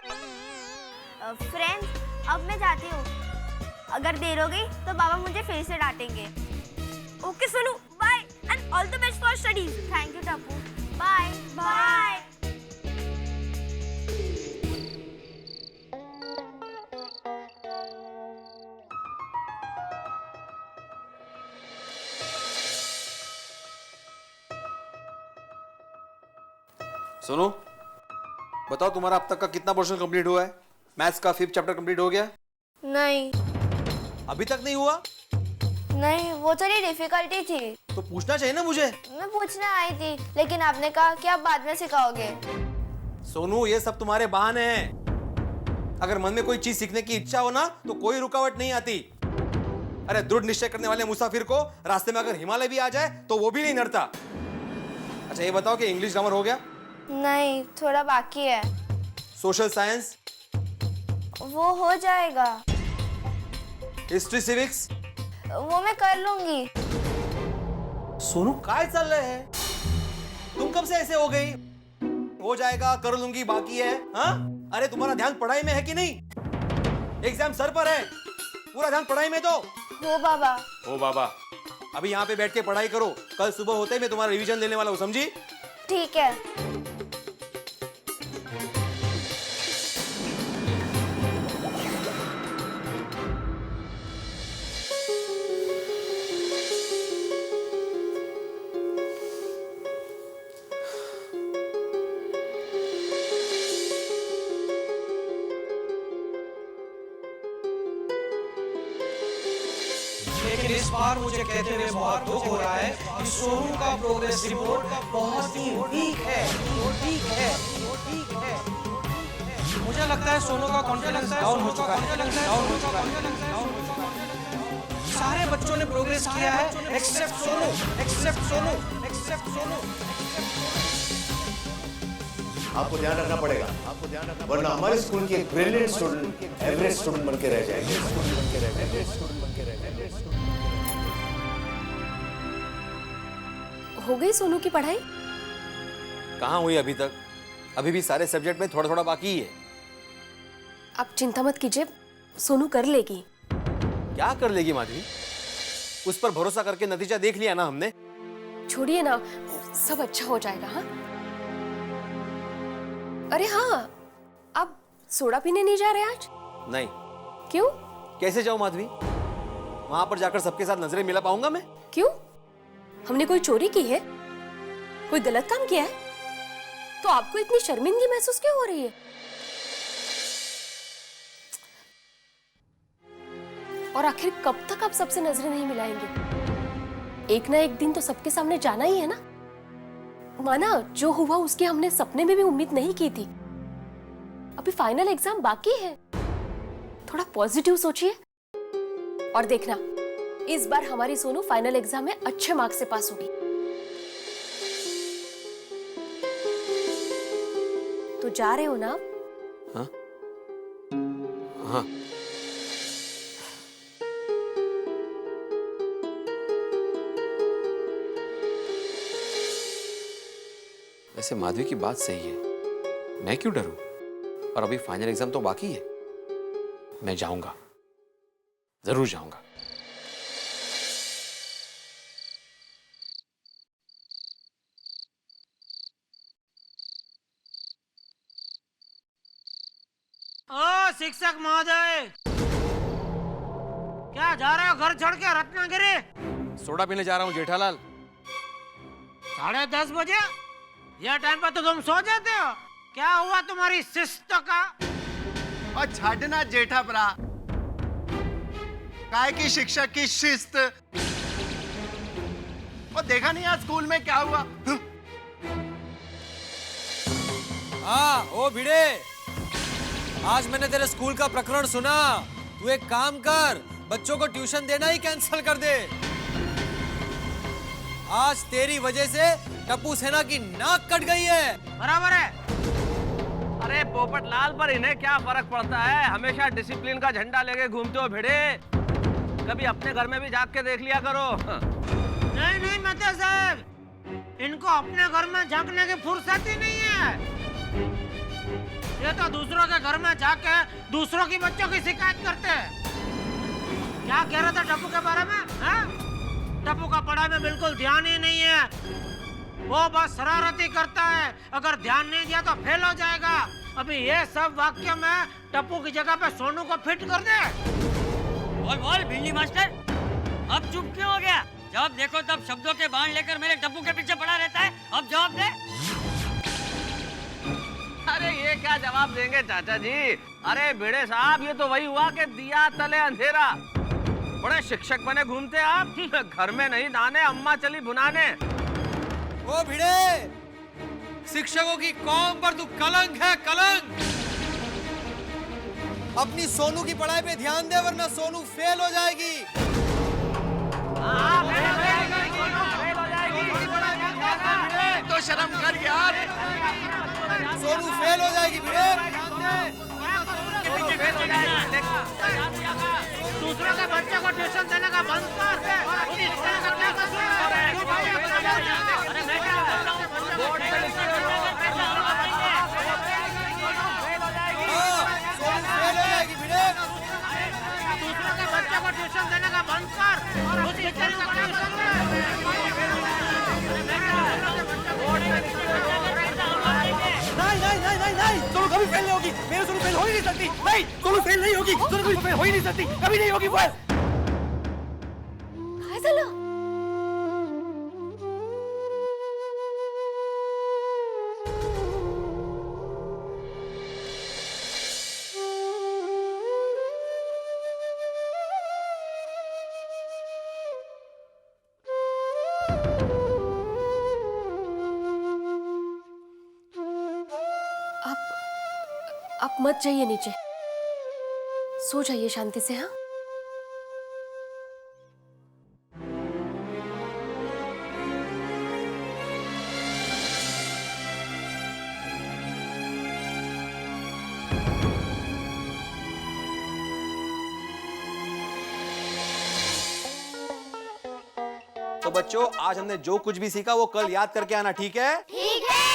फ्रेंड्स, अब मैं जाती हूँ, अगर देर हो गई तो बाबा मुझे फिर से डांटेंगे। Okay Sonu, bye and all the best for studies. Thank you Tappu, bye bye. सुनो, बताओ तुम्हारा अब तक का कितना पोर्शन कंप्लीट हुआ है? मैथ्स का 5th चैप्टर कंप्लीट हो गया? नहीं। अभी तक नहीं हुआ? नहीं, वो थोड़ी डिफिकल्टी थी। तो पूछना चाहिए ना मुझे। मैं पूछने आई थी, लेकिन आपने कहा कि आप बाद में सिखाओगे। सोनू, ये सब तुम्हारे बहाने हैं। अगर मन में कोई चीज सीखने की इच्छा हो ना, तो कोई रुकावट नहीं आती। अरे दृढ़ निश्चय करने वाले मुसाफिर को रास्ते में अगर हिमालय भी आ जाए तो वो भी नहीं नड़ता। अच्छा ये बताओ कि इंग्लिश ग्रामर हो गया? नहीं, थोड़ा बाकी है। Social science? वो हो जाएगा। History civics? वो मैं कर लूंगी। सोनू काय चल रहे हैं? तुम कब से ऐसे हो गई? हो जाएगा, कर लूंगी, बाकी है। हाँ? अरे तुम्हारा ध्यान पढ़ाई में है कि नहीं? एग्जाम सर पर है, पूरा ध्यान पढ़ाई में दो। हो बाबा। ओ बाबा, अभी यहाँ पे बैठ के पढ़ाई करो, कल सुबह होते ही मैं तुम्हारा रिवीजन लेने वाला हूँ, समझी? ठीक है। लेकिन इस बार मुझे कहते हुए बहुत दुख हो रहा है कि सोनू का प्रोग्रेस रिपोर्ट बहुत ही वीक है। मुझे लगता है सोनू का कॉन्फिडेंस डाउन हो चुका है। सारे बच्चों ने प्रोग्रेस किया है एक्सेप्ट सोनू। आपको ध्यान रखना पड़ेगा, वरना हमारे स्कूल के एक ब्रिलियंट स्टूडेंट एवरेज स्टूडेंट बन के रह जाएंगे। हो गई सोनू की पढ़ाई? कहाँ हुई अभी तक? अभी भी सारे सब्जेक्ट में थोड़ा थोड़ा बाकी ही है। आप चिंता मत कीजिए, सोनू कर लेगी। क्या कर लेगी माधवी? उस पर भरोसा करके नतीजा देख लिया ना हमने। छोड़िए ना, सब अच्छा हो जाएगा। हाँ, अरे हाँ, आप सोडा पीने नहीं जा रहे आज? नहीं। क्यों? कैसे जाऊं माधवी? वहां पर जाकर सबके साथ नजरें मिला पाऊंगा मैं? क्यों? हमने कोई चोरी की है? कोई गलत काम किया है? तो आपको इतनी शर्मिंदगी महसूस क्यों हो रही है? और आखिर कब तक आप सबसे नजरें नहीं मिलाएंगे? एक ना एक दिन तो सबके सामने जाना ही है ना। माना जो हुआ उसकी हमने सपने में भी उम्मीद नहीं की थी। अभी फाइनल एग्जाम बाकी है, थोड़ा पॉजिटिव सोचिए। और देखना, इस बार हमारी सोनू फाइनल एग्जाम में अच्छे मार्क्स से पास होगी। तो जा रहे हो ना आप? हाँ? हाँ। वैसे माधवी की बात सही है, मैं क्यों डरूं? और अभी फाइनल एग्जाम तो बाकी है। मैं जाऊंगा, जरूर जाऊंगा। ओ शिक्षक महोदय, क्या जा रहे हो घर छोड़ के रत्नागिरी? सोडा पीने जा रहा हूँ जेठालाल। 10:30 बजे? यह टाइम पर तो तुम सो जाते हो। क्या हुआ तुम्हारी शिस्त का? और छाड़ना जेठा भरा, काय की शिक्षक की शिस्त। और देखा नहीं आज स्कूल में क्या हुआ? हाँ, ओ भिड़े, आज मैंने तेरे स्कूल का प्रकरण सुना। तू एक काम कर, बच्चों को ट्यूशन देना ही कैंसिल कर दे। आज तेरी वजह से टप्पू सेना की नाक कट गई है। बराबर है। अरे पोपट लाल, पर इन्हें क्या फर्क पड़ता है? हमेशा डिसिप्लिन का झंडा लेके घूमते हो भिड़े। कभी अपने घर में भी जाग के देख लिया करो। नहीं मेहता साहब, इनको अपने घर में झांकने की फुर्सत ही नहीं है। ये तो दूसरों के घर में जाके दूसरों की बच्चों की शिकायत करते हैं। क्या कह रहा था टप्पू के बारे में? टप्पू का पढ़ाई में बिल्कुल ध्यान ही नहीं है। वो बस शरारती करता है, अगर ध्यान नहीं दिया तो फेल हो जाएगा। अभी ये सब वाक्य में टप्पू की जगह पे सोनू को फिट कर दे। बोल भिंडी मास्टर, अब चुप क्यों हो गया? जब देखो तब शब्दों के बाण लेकर मेरे टप्पू के पीछे पड़ा रहता है। अब जवाब दे। अरे ये क्या जवाब देंगे चाचा जी? अरे भिड़े साहब, ये तो वही हुआ कि दिया तले अंधेरा। बड़े शिक्षक बने घूमते आप, घर में नहीं दाने, अम्मा चली भुनाने। ओ भिड़े, शिक्षकों की कौम पर तू कलंक है, कलंक। अपनी सोनू की पढ़ाई पे ध्यान दे, वरना सोनू फेल हो जाएगी। तो शर्म कर यार। सोनू फेल हो जाएगी भिड़े। दूसरों के बच्चे को ट्यूशन देने का बंद कर। इस तरह का क्या कसूर है? अरे मैं क्या बोल रहा हूँ? बोर्ड पे लिखा है। फेल हो जाएगी भिड़े। दूसरों के बच्चे को ट्यूशन देने का बंद कर। उस टीचर का क्या कसूर है? नहीं, सोनू कभी फेल नहीं होगी। मेरे सोनू फेल हो ही नहीं सकती। नहीं, सोनू फेल नहीं होगी। सोनू कभी फेल हो ही नहीं सकती। कभी नहीं होगी फेल। काय झालं? आप मत जाइए नीचे, सो जाइए शांति से। हाँ, तो बच्चों, आज हमने जो कुछ भी सीखा वो कल याद करके आना, ठीक है? ठीक है।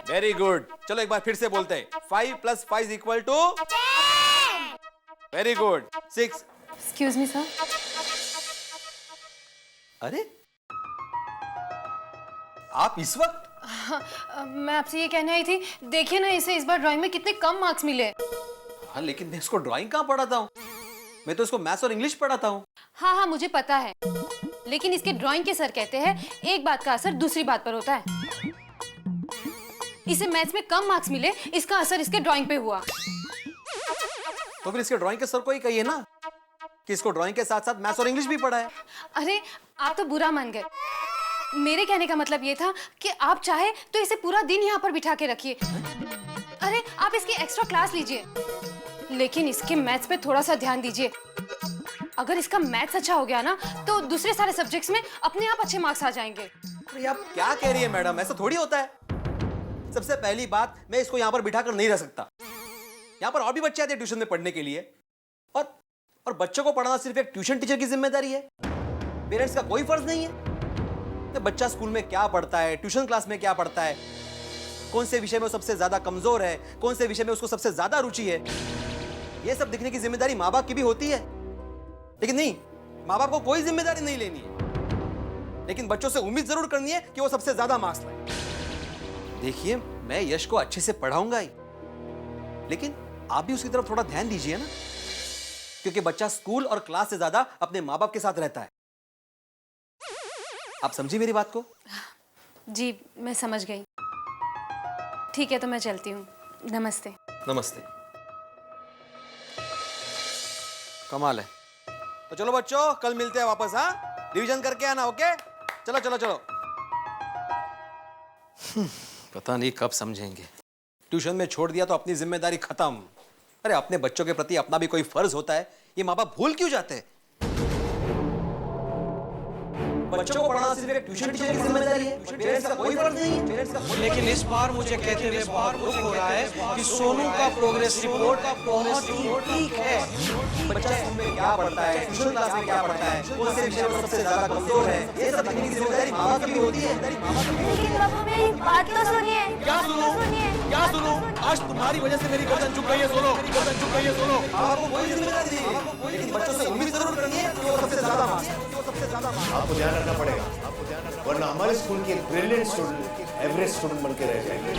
Very good. चलो एक बार फिर से बोलते हैं। 5 + 5 = 10। Very good. 6। Excuse me sir. अरे आप इस वक्त? मैं आपसे ये कहने आई थी, देखिए ना इसे इस बार ड्राइंग में कितने कम मार्क्स मिले। हाँ, लेकिन मैं इसको ड्राइंग कहाँ पढ़ाता हूँ? मैं तो इसको मैथ्स और इंग्लिश पढ़ाता हूँ। हाँ, मुझे पता है, लेकिन इसके ड्राइंग के सर कहते हैं एक बात का असर दूसरी बात पर होता है। इसे मैथ्स में कम मार्क्स मिले, इसका असर इसके ड्राइंग पे हुआ। तो फिर इसके ड्राइंग के सर को ही कहिए ना कि इसको ड्राइंग के साथ साथ मैथ्स और इंग्लिश भी पढ़ाए। अरे आप तो बुरा मान गए। मेरे कहने का मतलब ये था कि आप चाहे तो इसे पूरा दिन यहाँ पर बिठा के रखिए। अरे आप इसकी एक्स्ट्रा क्लास लीजिए, लेकिन इसके मैथ्स पे थोड़ा सा ध्यान दीजिए। अगर इसका मैथ्स अच्छा हो गया ना, तो दूसरे सारे सब्जेक्ट्स में अपने आप अच्छे मार्क्स आ जाएंगे। अरे आप क्या कह रही है मैडम? ऐसा थोड़ी होता है। सबसे पहली बात, मैं इसको यहाँ पर बिठा कर नहीं रह सकता। यहाँ पर और भी बच्चे आते हैं ट्यूशन में पढ़ने के लिए, और बच्चों को पढ़ाना सिर्फ एक ट्यूशन टीचर की जिम्मेदारी है। पेरेंट्स का कोई फर्ज नहीं है। तो बच्चा स्कूल में क्या पढ़ता है, ट्यूशन क्लास में क्या पढ़ता है, कौन से विषय में वो सबसे ज्यादा कमजोर है, कौन से विषय में उसको सबसे ज्यादा रुचि है, ये सब देखने की जिम्मेदारी माँ बाप की भी होती है। लेकिन नहीं, माँ बाप को कोई जिम्मेदारी नहीं लेनी है, लेकिन बच्चों से उम्मीद जरूर करनी है कि वो सबसे ज्यादा मार्क्स लाए। देखिए, मैं यश को अच्छे से पढ़ाऊंगा ही, लेकिन आप भी उसकी तरफ थोड़ा ध्यान दीजिए ना, क्योंकि बच्चा स्कूल और क्लास से ज्यादा अपने माँ बाप के साथ रहता है। आप समझी मेरी बात को? जी, मैं समझ गई। ठीक है, तो मैं चलती हूँ। नमस्ते। नमस्ते। कमाल है। तो चलो बच्चों, कल मिलते हैं वापस। हाँ, रिवीजन करके आना। ओके, चलो चलो चलो। पता नहीं कब समझेंगे। ट्यूशन में छोड़ दिया तो अपनी जिम्मेदारी खत्म। अरे अपने बच्चों के प्रति अपना भी कोई फर्ज होता है, ये माँ बाप भूल क्यों जाते हैं? बच्चों को पढ़ाना सिर्फ एक ट्यूशन टीचर की जिम्मेदारी है, पेरेंट्स का कोई फर्ज नहीं है। पेरेंट्स का लेकिन इस बार मुझे कहते हुए बहुत दुख हो रहा है कि सोनू का प्रोग्रेस रिपोर्ट बहुत ही ठीक है। बच्चा स्कूल में क्या पढ़ता है, ट्यूशन क्लास में क्या पढ़ता है, कौन से विषय में सबसे ज्यादा कमजोर है, ये सब देखने की जिम्मेदारी माँ बाप की भी होती है। लेकिन बाबू मेरी बात तो सुनिए। क्या सुनो? क्या सुनो? आज तुम्हारी वजह से मेरी गर्दन झुक गई है सोनू। गर्दन झुक गई है सोनू। आपको कोई जिम्मेदारी नहीं है, लेकिन बच्चों से उम्मीद जरूर करनी है कि वो सबसे ज्यादा मार्क्स। आपको ध्यान रखना पड़ेगा, वरना हमारे स्कूल के ब्रिलियंट स्टूडेंट एवरेज स्टूडेंट बन के रह जाएंगे।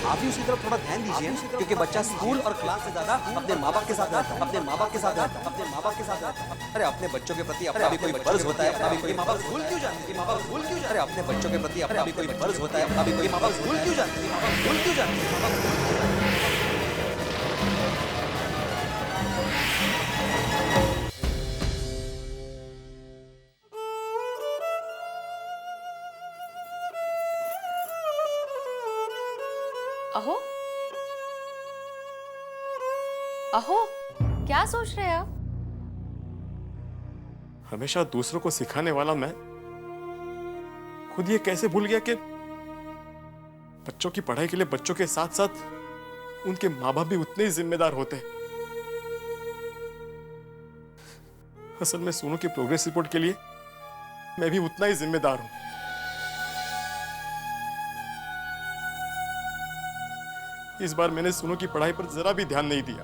आप भी उसकी तरफ थोड़ा ध्यान दीजिए, क्योंकि बच्चा स्कूल और क्लास से ज्यादा अपने माँ बाप के साथ रहता है। अपने माँ बाप के साथ रहता है। अपने माँ बाप के साथ रहता है। अरे अपने बच्चों के प्रति अपना भी कोई फर्ज होता है, अपना भी कोई माँ बाप भूल क्यों जाते हैं? माँ बाप भूल क्यों जाते हैं? अरे अपने बच्चों के प्रति अपना भी कोई फर्ज होता है, अपना भी कोई माँ बाप भूल क्यों जाते हैं? माँ बाप भूल क्यों जाते हैं? अहो, अहो, क्या सोच रहे हैं आप? हमेशा दूसरों को सिखाने वाला मैं खुद ये कैसे भूल गया कि बच्चों की पढ़ाई के लिए बच्चों के साथ साथ उनके माँ बाप भी उतने ही जिम्मेदार होते हैं। असल में सोनू की प्रोग्रेस रिपोर्ट के लिए मैं भी उतना ही जिम्मेदार हूं। इस बार मैंने सोनू की पढ़ाई पर जरा भी ध्यान नहीं दिया।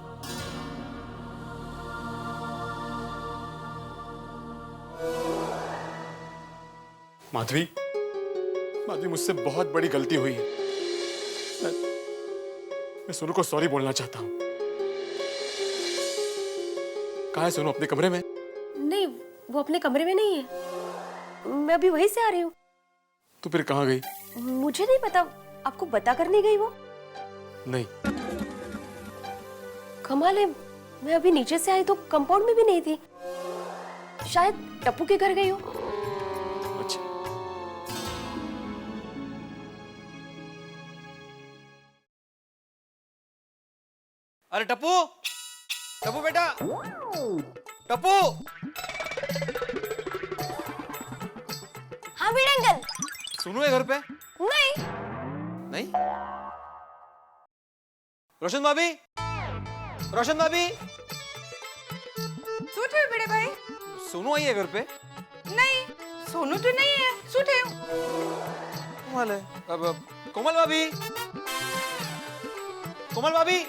माधवी, मुझसे बहुत बड़ी गलती हुई है। मैं सोनू को सॉरी बोलना चाहता हूं। कहाँ है सोनू? अपने कमरे में? नहीं, वो अपने कमरे में नहीं है। मैं अभी वहीं से आ रही हूँ। तो फिर कहाँ गई? मुझे नहीं पता। आपको बता कर नहीं गई वो? नहीं। कमाल है, मैं अभी नीचे से आई तो कंपाउंड में भी नहीं थी। शायद टप्पू के घर गई हो। अच्छा। अरे टप्पू, टप्पू बेटा, टप्पू। हाँ भिड़े अंकल। सोनू है घर पे? नहीं। नहीं? रोशन भाभी, रोशन भाभी। सूट है भिड़े भाई? सोनू आई है घर पे? नहीं, सोनू तो नहीं है। सूट है। कोमल है। अब कोमल भाभी, कोमल भाभी,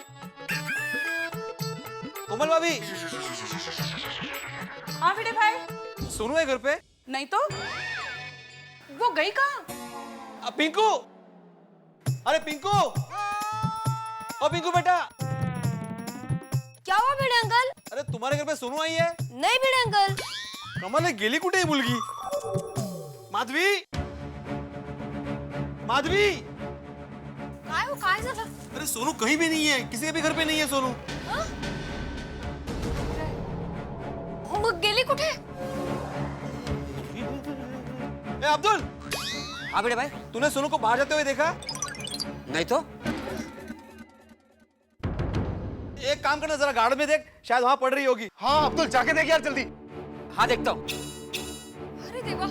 कोमल भाभी। हाँ भिड़े भाई? सोनू है घर पे? नहीं तो वो गई कहाँ? अब पिंकू, अरे पिंकू, ओ पिंकू बेटा। क्या हुआ भिड़े अंकल? अरे तुम्हारे घर पे सोनू आई है? नहीं भिड़े अंकल। कमल है, गेली कुठे ही मुलगी? माधवी, माधवी। काय वो काय झालं? अरे सोनू कहीं भी नहीं है, किसी के भी घर पे नहीं है सोनू। मग गेली कुठे? ए अब्दुल। हाँ बेटे भाई। तूने सोनू को बाहर जाते हुए देखा? नहीं तो। एक काम करना, जरा गार्डन में देख, शायद वहां पड़ रही होगी। हाँ अब्दुल, जाके देख यार जल्दी। हाँ देखता हूँ। अरे देवा,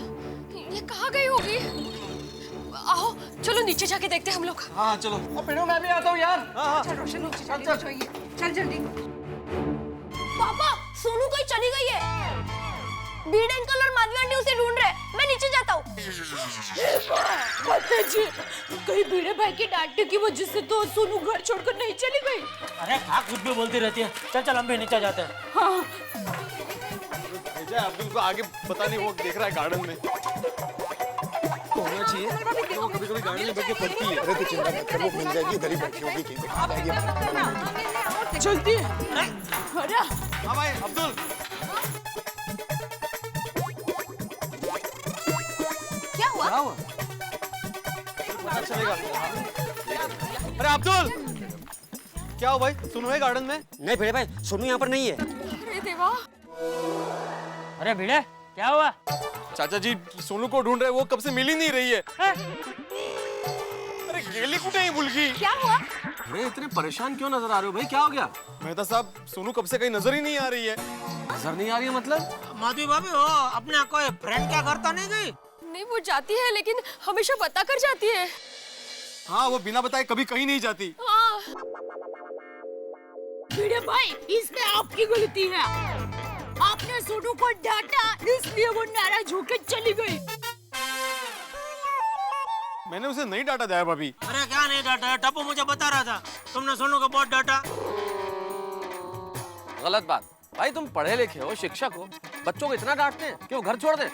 ये कहाँ गई होगी? आओ चलो नीचे जाके देखते हैं हम लोग। हाँ चलो। पिड़ू, मैं भी आता हूँ यार। हाँ। चल रोशन, नीचे जाइए। चल जल्दी। पापा, सोनू कहीं चली गई है। भिड़े अंकल और माधवी आंटी उसे ढूंढ रहे हैं। मैं नीचे जाता हूँ। जी, कहीं भिड़े भाई की डांटने की वजह से तो सोनू घर छोड़कर नहीं चली गई। अरे क्या कुछ भी बोलती रहती है। चल चल हम भी नीचे जाते हैं। हाँ। अब्दुल को आगे पता नहीं, वो देख रहा है गार्डन में। होना चाहिए, वो कभी कभी गार्डन में बैठ के पढ़ती है। अरे तो चिंता मत कर, वो मिल जाएगी, इधर ही बैठी होगी कहीं पे, आ जाएगी। जल्दी। अरे हाँ भाई अब्दुल। क्या हुआ? क्या हुआ? पता चलेगा। अरे अब्दुल, क्या हुआ भाई? सोनू है गार्डन में? नहीं भिड़े भाई, सोनू यहाँ पर नहीं है। अरे देवा। अरे भिड़े, क्या हुआ? चाचा जी सोनू को ढूंढ रहे, वो कब से मिल ही नहीं रही है। अरे गेली कुठे ही मुलगी? क्या हुआ? अरे इतने परेशान क्यों नजर आ रहे हो भाई? क्या हो गया? मेहता साहब, सोनू कब से कहीं नजर ही नहीं आ रही है। नजर नहीं आ रही है मतलब? माधवी भाभी हो, अपने कोई फ्रेंड क्या करता नहीं गई? नहीं, वो जाती है लेकिन हमेशा बता कर जाती है। हाँ, वो बिना बताए कभी कहीं नहीं जाती। हाँ। भिड़े भाई, इसमें आपकी गलती है। आपने सोनू को डांटा, इसलिए वो नाराज होकर चली गई। मैंने उसे नहीं डांटा दया भाभी। अरे क्या नहीं डांटा? टप्पू मुझे बता रहा था तुमने सोनू को बहुत डांटा। गलत बात भाई, तुम पढ़े लिखे हो, शिक्षक हो, बच्चों को इतना डांटते हैं कि वो घर छोड़ दें?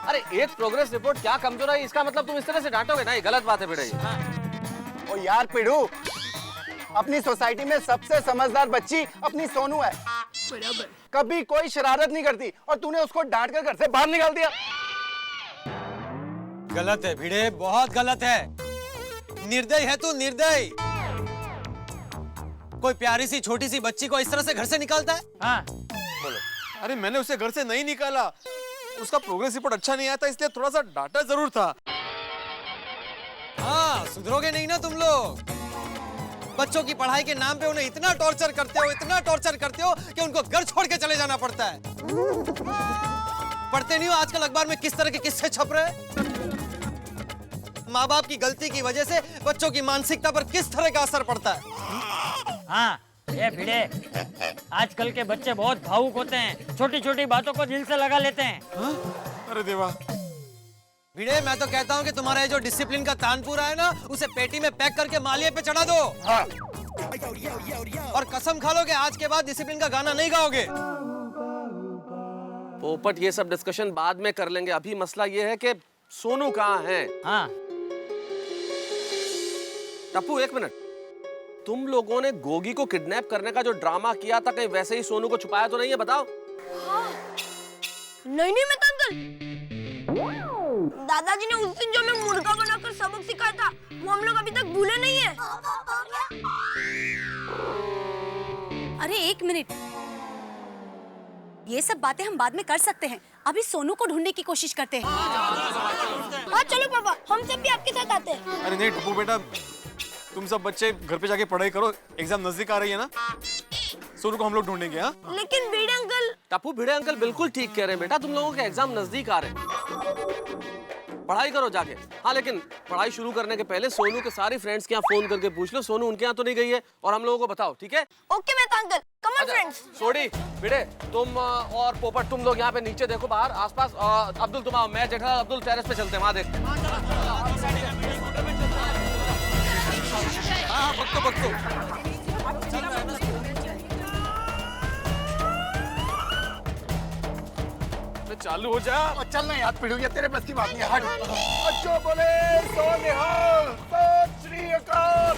अरे एक प्रोग्रेस रिपोर्ट क्या कमजोर है इसका मतलब तुम इस तरह से डांटोगे? नहीं, गलत बात है बेटा ये। ओ यार पिड़ू, अपनी सोसाइटी में सबसे समझदार बच्ची अपनी सोनू है। बराबर। कभी कोई शरारत नहीं करती और तूने उसको डांट कर घर से बाहर निकाल दिया। गलत है भिड़े, बहुत गलत है। निर्दयी है तू, निर्दयी। कोई प्यारी सी छोटी सी बच्ची को इस तरह से घर से निकालता है? हाँ बोलो। अरे मैंने उसे घर से नहीं निकाला, उसका प्रोग्रेस रिपोर्ट अच्छा नहीं आया था इसलिए थोड़ा सा डांटा जरूर था। हाँ, सुधरोगे नहीं ना तुम लोग। बच्चों की पढ़ाई के नाम पे उन्हें इतना टॉर्चर करते हो, इतना टॉर्चर करते हो कि उनको घर छोड़ के चले जाना पड़ता है। पढ़ते नहीं हो आजकल अखबार में किस तरह के किस्से छप रहे हैं? माँ बाप की गलती की वजह से बच्चों की मानसिकता पर किस तरह का असर पड़ता है? हाँ ये भिड़े, आजकल के बच्चे बहुत भावुक होते हैं, छोटी छोटी बातों को दिल से लगा लेते हैं। अरे देवा, भिड़े मैं तो कहता हूँ कि तुम्हारा ये जो डिसिप्लिन का तानपुरा है ना, उसे पेटी में पैक करके मालिये पे चढ़ा दो। हाँ। और कसम खा लो कि आज के बाद डिसिप्लिन का गाना नहीं गाओगे। पोपट ये सब डिस्कशन बाद में कर लेंगे, अभी मसला ये है कि सोनू कहाँ है। हाँ टप्पू एक मिनट, तुम लोगों ने गोगी को किडनैप करने का जो ड्रामा किया था, कहीं वैसे ही सोनू को छुपाया तो नहीं है? बताओ। हाँ। नहीं मैं अंकल, दादाजी ने उस दिन जो हमें मुर्गा बनाकर सबक सिखाया था वो हम लोग अभी तक भूले नहीं है। अरे एक मिनट, ये सब बातें हम बाद में कर सकते हैं, अभी सोनू को ढूंढने की कोशिश करते हैं। हाँ चलो पापा, हम सब भी आपके साथ आते हैं। अरे नहीं टप्पू बेटा, तुम सब बच्चे घर पे जाके पढ़ाई करो, एग्जाम नजदीक आ रही है ना। सोनू को हम लोग ढूंढेंगे। हाँ लेकिन भिड़े अंकल। टप्पू भिड़े अंकल बिल्कुल ठीक कह रहे हैं बेटा, तुम लोगों के एग्जाम नजदीक आ रहे हैं, पढ़ाई करो जाके। हाँ लेकिन पढ़ाई शुरू करने के पहले सोनू के सारे फ्रेंड्स के यहाँ फोन करके पूछ लो सोनू उनके यहाँ तो नहीं गई है, और हम लोगों को बताओ, ठीक है? ओके मैं अंकल, कम ऑन फ्रेंड्स। सोडी भिड़े तुम और पोपट तुम लोग यहाँ पे नीचे देखो बाहर आसपास। अब्दुल तुम आओ, मैं जेठा अब्दुल टेरेस पे चलते हैं, वहाँ देख। हाँ पक्को। चालू हो जा। चलना याद पीढ़ी, तेरे बस की बात नहीं। हट। अच्छो बोले सो निहाल, सत श्री अकाल।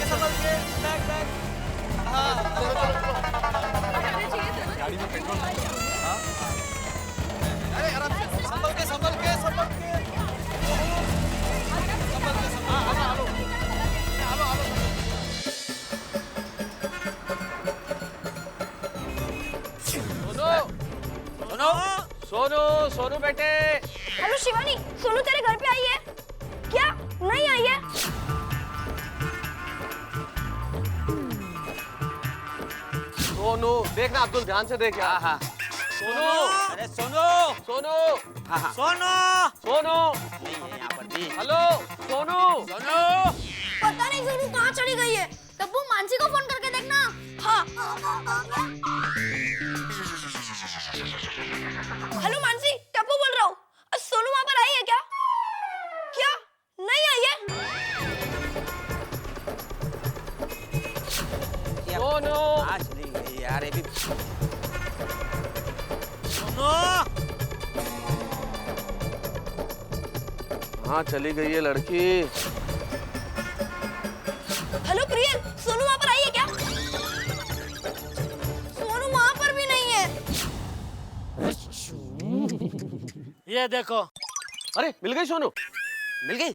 संभल के बैक। हाँ गाड़ी में पेट्रोल नहीं है। हाँ अरे आराम से, संभल के। सोनू बेटे। हेलो शिवानी, सोनू तेरे घर पे आई है क्या? नहीं आई है? सोनू देखना, अब्दुल ध्यान से देख यार। हाँ सोनू, अरे सोनू। हाँ सोनू नहीं है यहाँ पर भी। हेलो सोनू। पता नहीं सोनू कहाँ चली गई है। तब्बू मानसी को फोन करके देखना। हाँ हेलो मानसी, टप्पू बोल रहा हूँ। सोनू वहाँ पर आई है क्या? नहीं आई है? सोनू यार ये भी। सोनू हाँ चली गई है लड़की। हेलो प्रियल, सोनू वहाँ पर आई है क्या? सोनू वहाँ पर भी नहीं है। ये देखो। अरे मिल गई सोनू, मिल गई।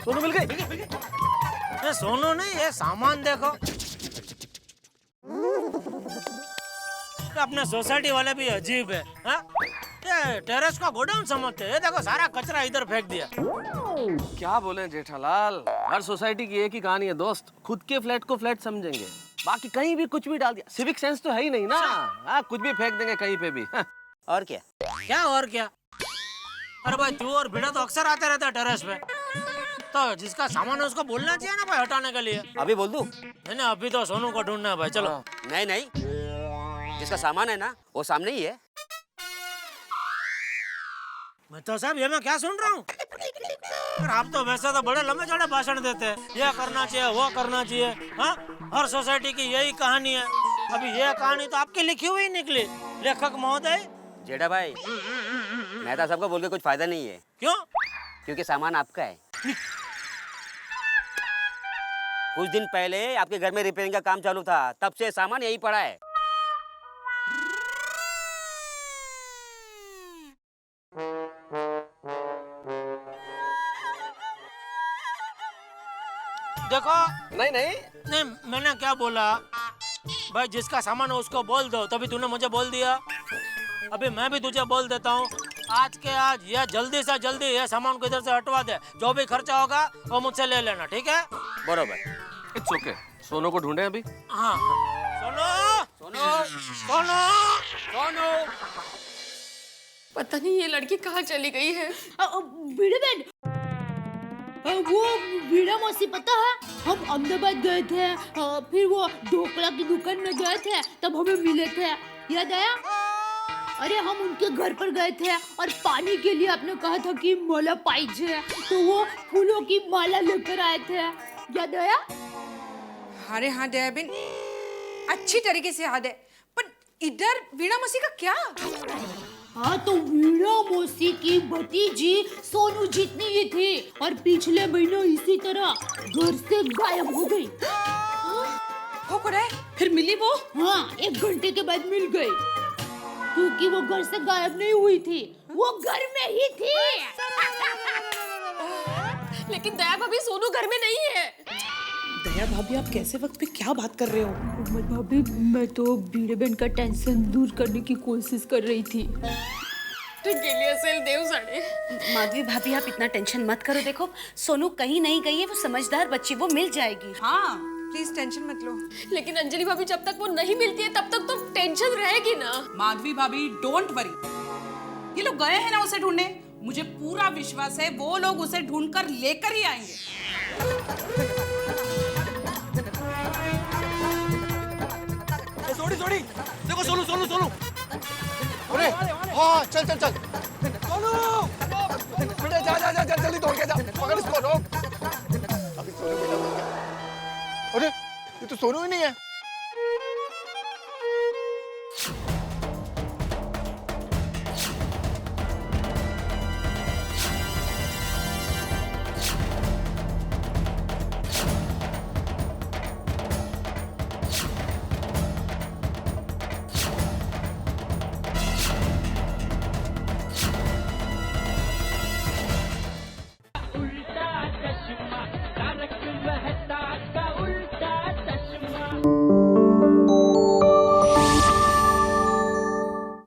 सोनू मिल गई। ये सोनू नहीं, ये सामान देखो। अपने सोसाइटी वाले भी अजीब है। हाँ? ये टेरेस का गोडाउन समझते हैं। ये देखो सारा कचरा इधर फेंक दिया। क्या बोले जेठालाल, हर सोसाइटी की एक ही कहानी है दोस्त, खुद के फ्लैट को फ्लैट समझेंगे, बाकी कहीं भी कुछ भी डाल दिया। सिविक सेंस तो है ही नहीं ना। हाँ कुछ भी फेंक देंगे कहीं पे भी। हाँ। और क्या? अरे भाई तू और भिड़ा तो अक्सर आते रहते हैं टेरेस पे, तो जिसका सामान है उसको बोलना चाहिए ना भाई हटाने के लिए। अभी बोल दूं? नहीं अभी तो सोनू को ढूंढना है भाई, चलो। नहीं जिसका सामान है ना वो सामने ही है। मैं तो साहब ये मैं क्या सुन रहा हूँ? आप तो वैसे तो बड़े लंबे चौड़े भाषण देते हैं, ये करना चाहिए वो करना चाहिए। हाँ हर सोसाइटी की यही कहानी है। अभी ये कहानी तो आपकी लिखी हुई निकली। लेखक महोदय। जेठा भाई, मेहता साहब को बोल के कुछ फायदा नहीं है। क्यों? क्योंकि सामान आपका है। कुछ दिन पहले आपके घर में रिपेयरिंग का काम चालू था, तब से सामान यही पड़ा है। देखो। नहीं मैंने क्या बोला भाई, जिसका सामान है उसको बोल दो, तभी तूने मुझे बोल दिया। अभी मैं भी तुझे बोल देता हूँ, आज के आज ये जल्दी से जल्दी ये सामान को इधर से हटवा दे। जो भी खर्चा होगा वो मुझसे ले लेना, ठीक है? बरोबर। It's okay. सोनू को ढूंढे अभी? हाँ सोनो पता नहीं ये लड़की कहाँ चली गई है। भिड़े बहन, वो वीणा मौसी पता है, हम अहमदाबाद गए थे, फिर वो ढोकला की दुकान में गए थे, तब हमें मिले थे, याद आया? अरे हम उनके घर पर गए थे और पानी के लिए आपने कहा था कि माला पाइजे, तो वो फूलों की माला लेकर आए थे, याद आया? अरे हाँ दया बहन, अच्छी तरीके से याद है, पर इधर वीणा मौसी का क्या? हाँ तो वीणा मौसी की भतीजी सोनू जितनी ही थी और पिछले महीने इसी तरह घर से गायब हो गई। हो रहा है? फिर मिली वो? हाँ 1 घंटे के बाद मिल गई, क्योंकि वो घर से गायब नहीं हुई थी, वो घर में ही थी। लेकिन दया भाभी सोनू घर में नहीं है। दया भाभी आप कैसे वक्त पे क्या बात कर रहे हो? भाभी मैं तो भिड़े बहन का टेंशन दूर करने की कोशिश कर रही थी। माधवी भाभी आप इतना टेंशन मत करो, देखो सोनू कहीं नहीं गई है, वो समझदार बच्ची, वो मिल जाएगी। हाँ प्लीज टेंशन मत लो। लेकिन अंजलि भाभी जब तक वो नहीं मिलती है तब तक तो टेंशन रहेगी ना। माधवी भाभी डोंट वरी, ये लोग गए हैं ना उसे ढूंढने, मुझे पूरा विश्वास है वो लोग उसे ढूंढकर लेकर ही आएंगे। सोनी देखो, सोनू अरे हाँ चल सोनू, बेटा जा जल्दी दौड़ के जा, पकड़ इसको, रोक। अभी सोनू बेटा, अरे ये तो सोनू ही नहीं है।